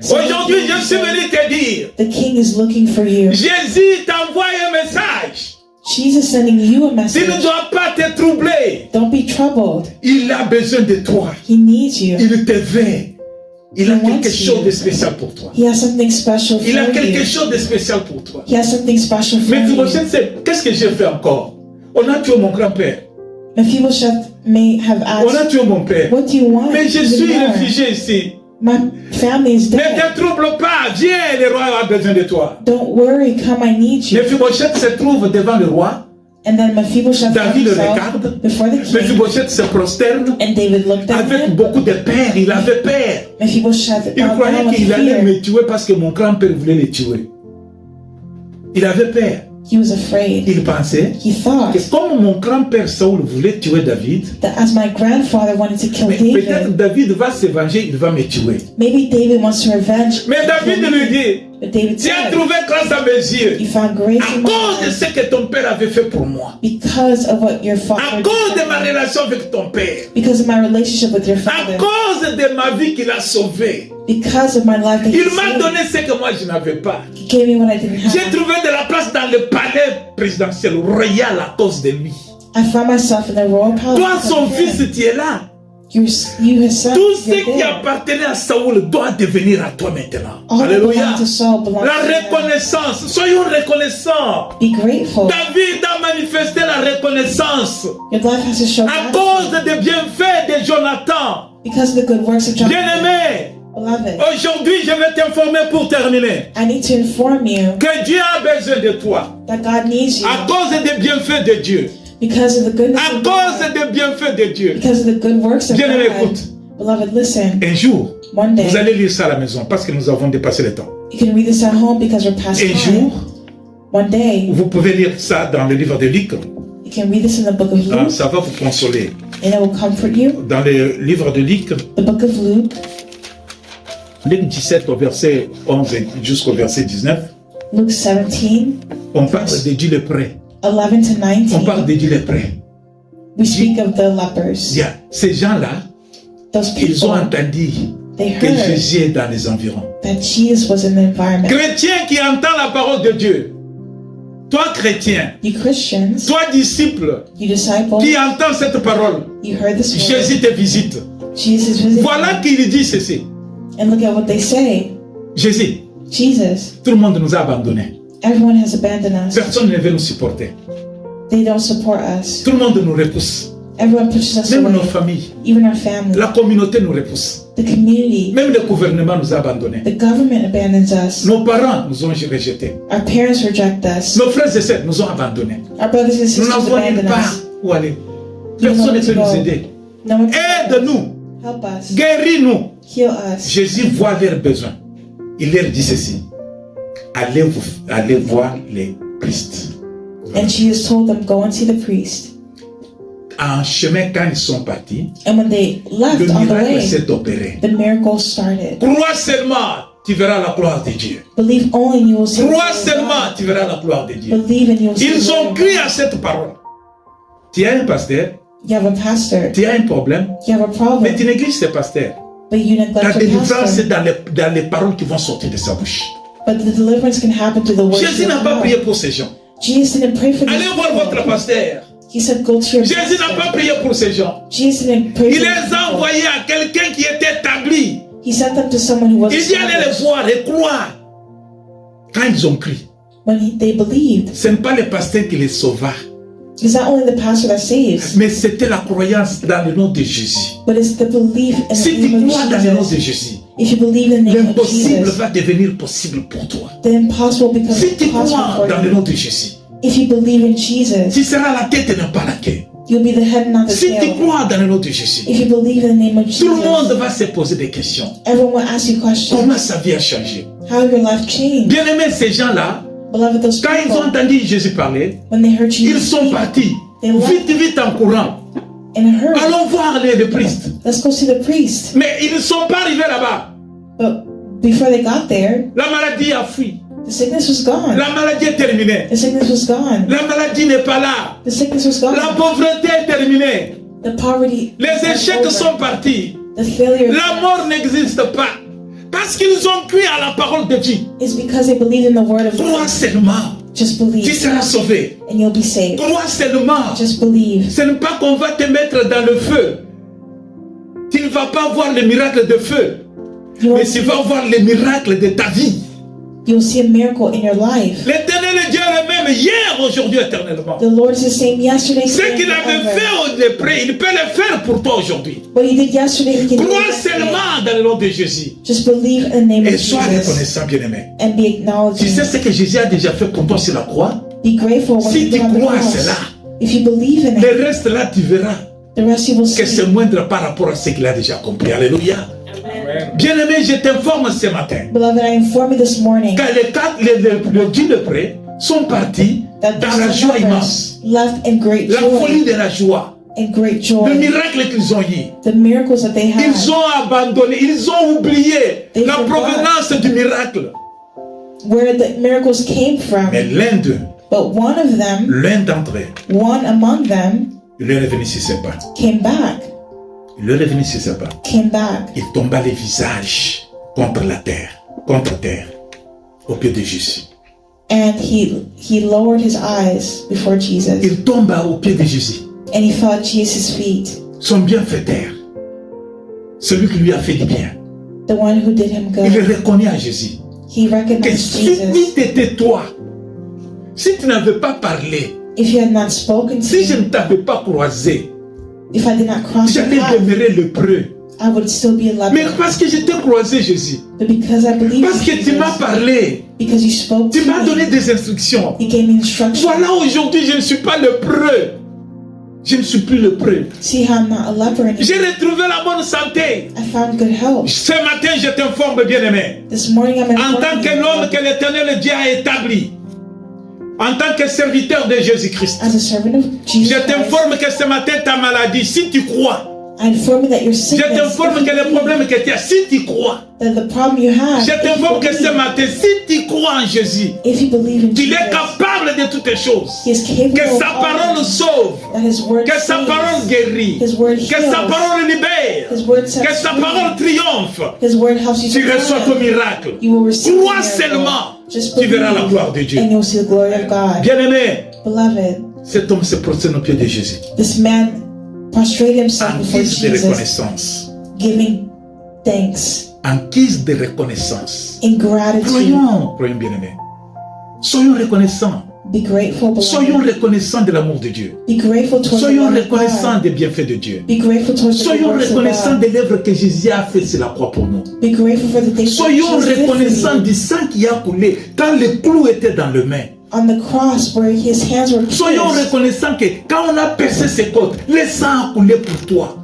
Aujourd'hui, je suis venu te dire,
The king is looking for you.
Jésus t'envoie un message.
Jesus is sending you a
Tu
message.
ne dois pas te troubler.
Don't be troubled.
Il a besoin de toi.
He needs you.
Il te veut. Il a
He wants
quelque chose
you.
de spécial pour toi.
He has something special for
Il a quelque
you.
chose de spécial pour toi.
He has something special for
Mais
you.
Mephibosheth sait, qu'est-ce que j'ai fait encore? On a tué mon grand-père.
Mephibosheth may have
On a
asked,
tué mon père.
what do you want?
Mais je
even
suis
more?
réfugié ici.
My family is
Ne
dead.
te trouble pas. Viens, le roi a besoin de toi.
Don't worry, come, I need you.
Mephibosheth se trouve devant le roi.
And then Mephibosheth found
David le
himself
regarde.
before the king.
Mephibosheth se prosterne.
And David looked at
Avec
him.
beaucoup de peur. Il avait peur.
Mephibosheth
Il
bowed
croyait
down with
qu'il allait
fear.
me tuer parce que mon grand-père voulait le tuer. Il avait peur.
He was afraid.
Il pensait
He thought
que comme mon grand-père Saoul voulait tuer David,
that as my grandfather wanted to kill
mais peut-être
David,
David va se venger, il va me tuer.
maybe David wants to revenge.
Mais David lui dit,
But David
tu as
said,
trouvé grâce à mes yeux,
you found grace
à
in my
cause de
eyes
ce que ton père avait fait pour moi,
because of what your
à
father
cause
did
de ma
for me.
relation avec ton père,
Because of my relationship with your
à
father.
cause de ma vie qu'il a sauvée.
Because of my life that He
Il m'a
saved,
donné ce que moi je n'avais pas.
He gave me what I didn't
J'ai
have.
trouvé de la place dans le palais présidentiel royal à cause de lui.
I found myself in the royal palace.
Toi,
because
son
of him.
fils, tu es là.
You, his son,
Tout ce
you're
qui
there.
appartenait à Saoul doit devenir à toi maintenant.
All that
Alléluia.
belonged to Saul belongs
La
to you.
reconnaissance. Soyons reconnaissants.
Be grateful.
David a manifesté la reconnaissance
Your life has to show
à cause
gratitude
des bienfaits de Jonathan.
because of the good works of Jonathan.
Bien-aimé,
Beloved,
aujourd'hui je vais t'informer pour terminer
I need to inform you
que Dieu a besoin de toi
that God needs you
à cause des bienfaits de Dieu.
because of the goodness
À
of
cause
God,
des bienfaits de Dieu.
because of the good works of
Bien-aimé,
God.
écoute.
Beloved, listen.
Un jour,
One day,
vous allez lire ça à la maison parce que nous avons dépassé le temps.
you can read this at home because we're past
Un
time.
jour,
One day,
vous pouvez lire ça dans le livre de Luc.
you can read this in the book of
Ah,
Luke,
ça va vous consoler.
and it will comfort you.
Dans le livre de Luc,
The book of Luke,
Luc 17 au verset 11 jusqu'au verset 19,
Luke 17,
on parle de Dieu le prêt.
11 to
On parle
19.
de Dieu le prêt.
We speak of the lepers.
Bien, ces gens-là,
Those
ils ont
people,
entendu
they
que
heard
Jésus est dans les environs.
that Jesus was in the environment.
Chrétien qui entend la parole de Dieu, toi chrétien,
You Christians,
toi disciple
you disciples,
qui entend cette parole,
you heard this word.
Jésus te visite.
Jesus visited.
Voilà qu'il dit ceci.
And look at what they say.
Jésus,
Jesus,
tout le monde nous a abandonnés.
everyone has abandoned us.
Personne ne veut nous supporter.
They don't support us.
Tout le monde nous repousse.
Everyone pushes us
Même
away.
nos familles.
Even our family.
La communauté nous repousse.
The community.
Même le gouvernement nous a abandonnés.
The government abandons us.
Nos parents nous ont rejetés.
Our parents reject us.
Nos frères et sœurs nous ont abandonnés.
Our brothers and
Nous
sisters
n'avons nulle
abandon
part
us.
où aller.
We don't know
Personne ne
where
peut
to
nous
go.
aider.
No one can help us.
Aide-nous.
Help us.
Guéris-nous.
Heal us.
Jésus voit leurs besoins. Il leur dit ceci. Allez voir les priests.
And Jesus told them, go and see the priest.
En chemin, quand ils sont partis,
And when they left
le
on the
miracle
way,
s'est opéré.
the miracle started.
Crois seulement, tu verras la gloire de Dieu.
Believe only and you will see the
Crois
glory of
seulement,
God.
tu verras la gloire de Dieu.
Believe and you will see the
Ils
glory
ont
of
cru
God.
à cette parole. Tu as un pasteur,
You have a pastor.
tu as un problème,
You have a
mais tu
problem.
négliges ce pasteur.
But you
La
neglect your
délivrance, c'est
pastor.
dans les paroles qui vont sortir de sa bouche.
But the deliverance can happen through the words
Jésus
of
n'a pas
God.
prié pour ces gens.
Jesus didn't pray for
Allez
these
voir votre
people.
pasteur.
He said, go to your
Jésus n'a pas
pastor.
prié pour ces gens.
Jesus didn't pray
Il
for
les
these
a
people.
envoyés à quelqu'un qui était établi.
He sent them to someone who was
Il dit allez les
established.
voir et croire. Quand ils ont crié,
When they believed,
ce n'est pas le pasteur qui les sauva,
it's not only the pastor that saves,
mais c'était la croyance dans le nom de Jésus.
but it's the belief in
Si
the
tu
name
crois
of
dans le nom de
Jesus.
Jésus,
If you believe in the name of
l'impossible
Jesus,
va devenir possible pour toi.
the impossible becomes
Si tu
possible
crois
for
dans le
you.
nom de Jésus,
If you believe in Jesus,
tu seras la tête et non pas la queue.
you'll be the head and not the
Si tu
tail.
crois dans le nom de Jésus,
If you believe in the name of
tout le monde
Jesus,
va se poser des questions.
everyone will ask you questions.
Comment sa vie a changé?
How your life changed.
Bien aimé, ces gens-là,
Beloved, those
quand ils ont
people,
entendu Jésus parler,
when they heard
ils
Jesus
sont
speak,
partis.
they left
Vite, vite en courant.
in a hurry.
Allons voir les priests.
Let's go see the priest.
Mais ils ne sont pas arrivés là-bas.
But before they got there,
La maladie a fui.
the sickness was gone.
La maladie est terminée.
The sickness was gone.
La maladie n'est pas là.
The sickness was
La
gone.
pauvreté est terminée.
The poverty
Les
was
échecs
over.
sont partis.
The failure
La mort n'existe pas. Parce qu'ils ont cru à la parole de Dieu.
is because they believed in the word of
Crois
God.
seulement.
Just
Tu
believe
seras sauvé.
and you'll be saved.
Crois seulement.
Just believe.
Ce n'est pas qu'on va te mettre dans le feu. Tu ne vas pas voir le miracle de feu.
You
Mais
will
tu vas voir le miracle de ta vie.
you'll see a miracle in your life.
L'éternel Dieu est le même hier, aujourd'hui, éternellement.
The Lord is the same yesterday,
Ce
today,
qu'il
and
avait
forever.
fait au lépreux, il peut le faire pour toi aujourd'hui.
What he did yesterday, he can do
Crois
it today.
seulement dans le nom de Jésus.
Just believe in the name
Et
of
sois
Jesus
reconnaissant, bien-aimé.
and be acknowledging.
Tu sais ce que Jésus a déjà fait pour toi sur la croix?
Be grateful when
Si
you
tu
get on the
crois à
cross.
cela,
If you believe in it,
le reste là, tu verras
the rest you will
que
see.
c'est moindre par rapport à ce qu'il a déjà accompli. Alléluia. Bien-aimé, je t'informe ce matin.
Beloved, I inform you this morning
Quand le Dieu de près sont partis
that
dans la
the
joie
lepers
immense,
left in great
la folie
joy,
de la joie,
in great
le
joy.
miracle qu'ils ont eu.
The miracles that they had,
Ils ont abandonné, ils ont oublié
They
la
forgot.
provenance du miracle.
where the miracles came from.
Mais l'un d'eux,
But one of them,
l'un d'entre eux,
one among them,
il est revenu sur ses pas.
came back.
Il est revenu sur ses pas.
Came back.
Il tomba le visage contre la terre, contre terre, au pied de Jésus.
And he lowered his eyes before Jesus.
Il tombe au pied de Jésus.
And he fell at Jesus' feet.
Son bienfaiteur, celui qui lui a fait du bien.
The one who did him
Il
good.
reconnaît à Jésus
He
que
recognized
si
Jesus.
tu étais toi, si tu n'avais pas parlé,
If you had not spoken to
si je
me,
ne t'avais pas croisé,
if I did not cross your
j'allais
path,
demeurer lépreux.
I would still be a
Mais
leper.
parce que je t'ai croisé, Jésus,
But because I believe
parce que tu m'as parlé,
because you spoke
tu
to
m'as donné
me,
des instructions.
you gave me instruction.
Voilà, aujourd'hui, je ne suis pas lépreux. Je ne suis plus lépreux.
See how I'm not a leper anymore.
J'ai retrouvé la bonne santé.
I found good health.
Ce matin, je t'informe, bien-aimé.
This morning I'm
En tant
informing
que l'homme
you
que l'Éternel Dieu a établi, en tant que serviteur de Jésus-Christ,
as a servant of Jesus
je
Christ,
t'informe que ce matin, ta maladie, si tu crois,
I inform you that your
je
sickness,
t'informe que les problèmes que tu as, si tu crois,
that the problem you have,
je t'informe que ce matin, si tu crois en Jésus,
if you believe in
qu'il est
Jesus,
capable de toutes choses,
He is capable
que
of
sa
all
parole
things,
sauve,
that His word
que sa parole
saves,
guérit,
His word
que sa
heals,
parole libère,
His word
que
sets
sa
free,
parole triomphe.
His word helps you
Tu
to
reçois ton
triumph.
miracle.
You will receive the
Crois
miracle.
seulement,
Just
tu verras la
believe,
gloire de Dieu.
and you'll see the glory of God.
Bien-aimé,
Beloved,
cet homme se prosterne au pied de Jésus.
this man prostrated himself
En
before
guise de
Jesus,
reconnaissance.
giving thanks
En guise de reconnaissance.
in gratitude.
Croyons bien-aimé. Soyons reconnaissants.
Be grateful,
Soyons
beloved.
reconnaissants de l'amour de Dieu.
Be grateful towards the
Soyons
love of
reconnaissants
God.
des bienfaits de Dieu.
Be grateful towards the
Soyons
works of
reconnaissants
God.
de l'œuvre que Jésus a fait sur la croix pour nous.
Be grateful for the things that
Soyons
Jesus did for
reconnaissants
you
du sang qui a coulé quand le clou était dans le main.
on the cross where His hands were
Soyons
pierced.
reconnaissants que quand on a percé ses côtes, le sang a coulé pour toi.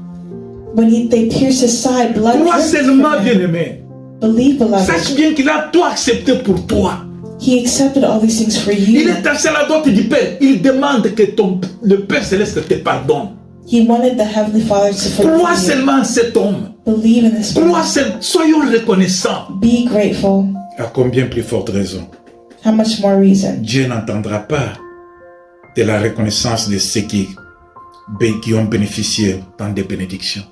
When they pierced His side, blood
Crois
dripped
seulement,
from Him.
bien-aimé.
Believe, beloved.
Sache bien qu'il a tout accepté pour toi.
He accepted all these things for
Il
you.
est assis à la droite du Père. Il demande que le Père Céleste te pardonne.
He wanted the Heavenly Father to
Crois
forgive you.
seulement en cet homme.
Believe in this
Crois
man.
seulement. Soyons reconnaissants.
Be grateful.
À combien plus forte raison,
How much more reason?
Dieu n'entendra pas de la reconnaissance de ceux qui ont bénéficié tant de bénédictions.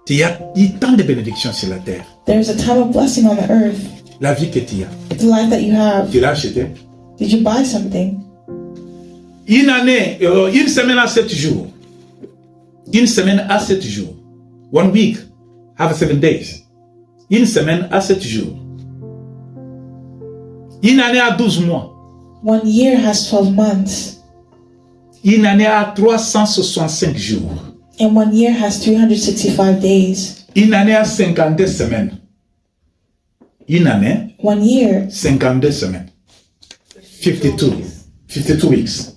Il y a tant de bénédictions sur la terre.
There's a time of blessing on the earth.
La vie que tu as,
The life that you have.
tu l'as acheté.
Did you buy something?
Une année, une semaine à 7 jours. Une semaine à 7 jours. 1 week, have 7 days. Une semaine à 7 jours. Une année à 12 mois.
1 year has 12 months.
Une année à 365 jours.
And 1 year has 365 days.
Une année à 52 semaines. Une année,
1 year,
52 semaines. 52 weeks.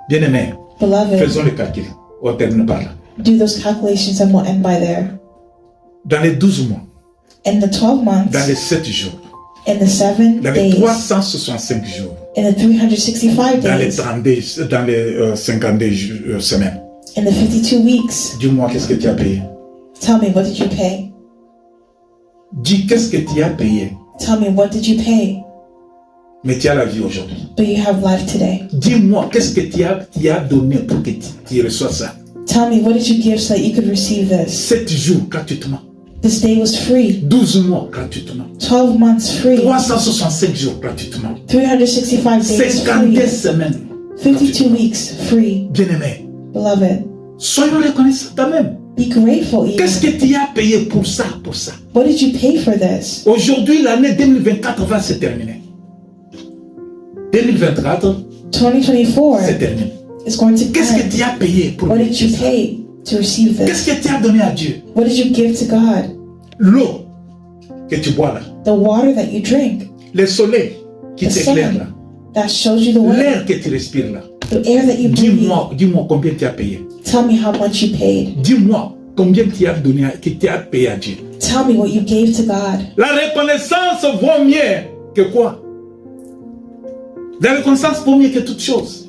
Bien-aimé,
beloved,
faisons le calcul. On termine par là.
do those calculations and we'll end by there.
Dans les 12 mois,
In the 12 months,
dans les 7 jours,
in the 7
dans les
days,
365 jours,
in the 365
dans les
days,
32, dans les 52 semaines.
in the 52 weeks,
Dis-moi, qu'est-ce que tu as payé?
tell me, what did you pay?
Dis, qu'est-ce que tu as payé?
Tell me, what did you pay?
Mais tu as la vie aujourd'hui.
But you have life today.
Dis-moi, qu'est-ce que tu as donné pour que tu reçoives ça?
Tell me, what did you give so that you could receive this?
7 jours gratuitement.
This day was free.
12 mois gratuitement.
12 months free.
365 jours gratuitement.
365 days
52
free.
semaines.
52 weeks free.
Bien-aimé,
Beloved,
soyons reconnaissants quand même.
be grateful
Qu'est-ce
even.
que tu as payé pour ça,
What did you pay for this?
Aujourd'hui, l'année 2024 va se terminer. 2024,
2024
c'est terminé.
is going to
Qu'est-ce que
end.
tu as payé pour
What did you
ça?
pay to receive
Qu'est-ce
this?
que tu as donné à Dieu?
What did you give to God?
L'eau que tu bois là,
The water that you drink,
le soleil qui
the
t'éclaire là,
sun that shows you the way,
l'air que tu respires là.
the air that you breathe.
Dis-moi combien tu as payé.
Tell me how much you paid.
Dis-moi combien tu as donné, que tu as payé à Dieu.
Tell me what you gave to God.
La reconnaissance vaut mieux que quoi? La reconnaissance vaut mieux que toute chose.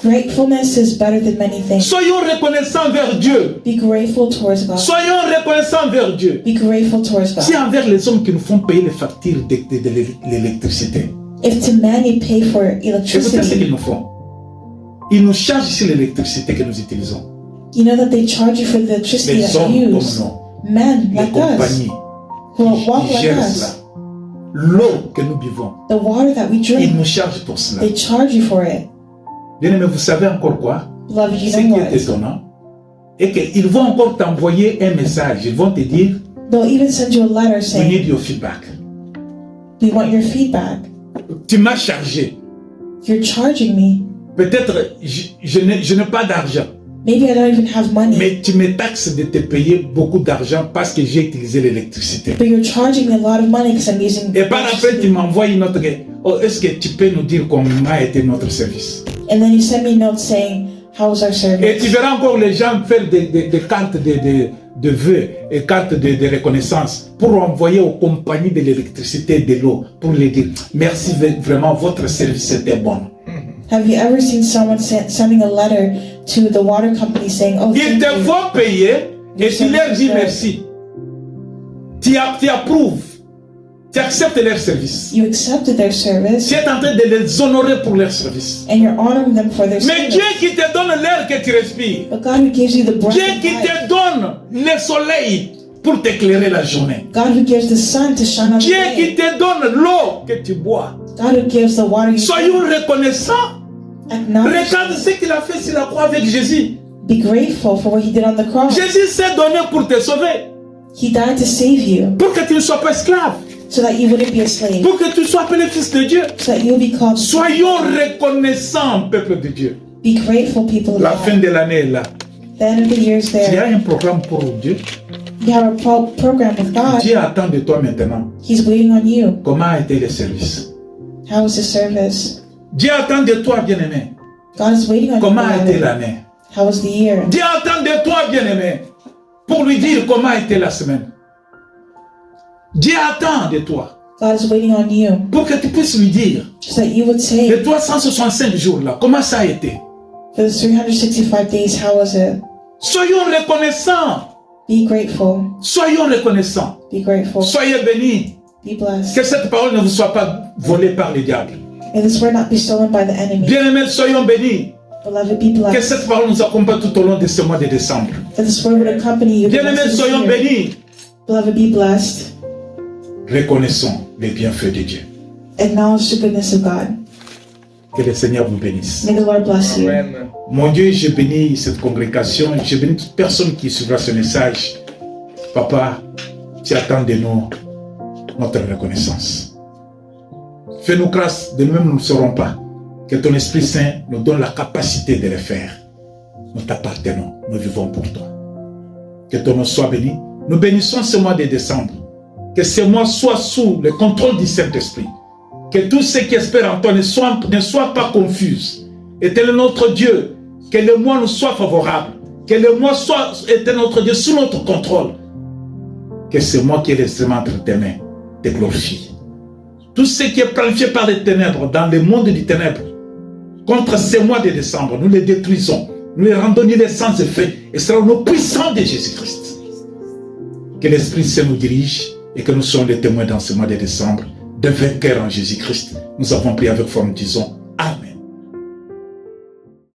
Gratefulness is better than many things.
Soyons reconnaissants vers Dieu.
Be grateful towards God.
Soyons reconnaissants vers Dieu.
Be grateful towards
Si
God.
envers les hommes qui nous font payer les factures de l'électricité,
If to man you pay for
écoutez ce qu'ils
electricity,
nous font. Ils nous chargent sur l'électricité que nous utilisons.
you know that they charge you for the electricity
Les
that
hommes
you
comme
use.
nous.
men
les
like us
compagnies
who walk
qui
like
gèrent
us.
cela. L'eau que nous buvons,
The water that we
ils
drink,
nous chargent pour cela.
they charge you for it.
Bien aimé, vous savez encore quoi?
Beloved, you
Ce
know
qui
what?
est étonnant, et qu'ils vont encore t'envoyer un message. Ils vont te dire,
They'll even send you a letter
we
saying,
need your feedback.
we want your feedback.
Tu m'as chargé.
You're charging me.
Peut-être je n'ai pas d'argent,
Maybe I don't even have money,
mais tu me taxes de te payer beaucoup d'argent parce que j'ai utilisé l'électricité.
but you're charging me a lot of money because I'm using
Et par après, tu
electricity.
m'envoies une autre. Oh, est-ce que tu peux nous dire comment a été notre service?
And then you send me notes saying, how was our
Et tu
service?
verras encore les gens faire des cartes de vœux et cartes de reconnaissance pour envoyer aux compagnies de l'électricité et de l'eau pour les dire merci vraiment, votre service était bon.
Have you ever seen someone sending a letter to the water company saying, oh,
Ils
thank
te
you.
font payer et tu leur dis merci. Tu approuves, tu acceptes leur service.
You accepted their service
Tu es en train de les honorer pour leur service.
and you're honoring them for their
Mais
service.
Dieu qui te donne l'air que tu respires,
But God who gives you the breath
Dieu
of
qui
life,
te donne le soleil pour t'éclairer la journée,
God who gives the sun to shine on the
Dieu qui
day,
te donne l'eau que tu bois.
God who gives the water you
Soyons
drink,
reconnaissants.
acknowledge,
Regarde ce qu'il a fait sur la croix avec Jésus.
be grateful for what he did on the cross.
Jésus s'est donné pour te sauver,
He died to save you
pour que tu ne sois pas esclave,
so that you wouldn't be a slave,
pour que tu sois appelé fils de Dieu.
so that you'll be called.
Soyons reconnaissants, peuple de Dieu.
Be grateful, people of
La fin
God.
de l'année est là.
The end of the year is
Il y a
there.
un programme pour Dieu.
You have a program with God.
Dieu attend de toi maintenant.
He's waiting on you.
Comment a été le service?
How was the service?
Dieu attend de toi, bien-aimé.
God is waiting on you.
Comment a été
beloved.
l'année?
How was the year?
Dieu attend de toi, bien-aimé, pour lui dire comment a été la semaine. Dieu attend de toi
God is waiting on you
pour que tu puisses lui dire
so that you would
les
say,
365 jours là, comment ça a été.
for the 365 days, how was it?
Soyons reconnaissants.
Be grateful.
Soyons reconnaissants.
Be grateful.
Soyez bénis.
Be blessed.
Que cette parole ne vous soit pas volée par le diable.
May this word not be stolen by the enemy.
Bien-aimés, soyons bénis.
Beloved, be
Que
blessed.
cette parole nous accompagne tout au long de ce mois de décembre.
That this word would accompany you. the rest
Bien-aimés,
of this
soyons
year.
bénis.
Beloved, be blessed.
Reconnaissons les bienfaits de Dieu.
Acknowledge the goodness of God.
Que le Seigneur vous bénisse.
May the Lord bless you.
Amen.
Mon Dieu, je bénis cette congrégation, je bénis toute personne qui suivra ce message. Papa, tu attends de nous notre reconnaissance. Fais-nous grâce, de nous-mêmes nous ne saurons pas. Que ton Esprit Saint nous donne la capacité de le faire. Nous t'appartenons, nous vivons pour toi. Que ton nom soit béni. Nous bénissons ce mois de décembre. Que ce mois soit sous le contrôle du Saint-Esprit. Que tous ceux qui espèrent en toi ne soient pas confus. Éternel notre Dieu, que le mois nous soit favorable. Que le mois soit, éternel notre Dieu, sous notre contrôle. Que ce mois qui est l'extrêmement entre tes mains te glorifie. Tout ce qui est planifié par les ténèbres, dans le monde des ténèbres, contre ce mois de décembre, nous les détruisons. Nous les rendons les sans effet et serons nos puissants de Jésus-Christ. Que l'Esprit Saint nous dirige et que nous soyons les témoins dans ce mois de décembre de vainqueurs en Jésus-Christ. Nous avons prié avec foi, nous disons Amen.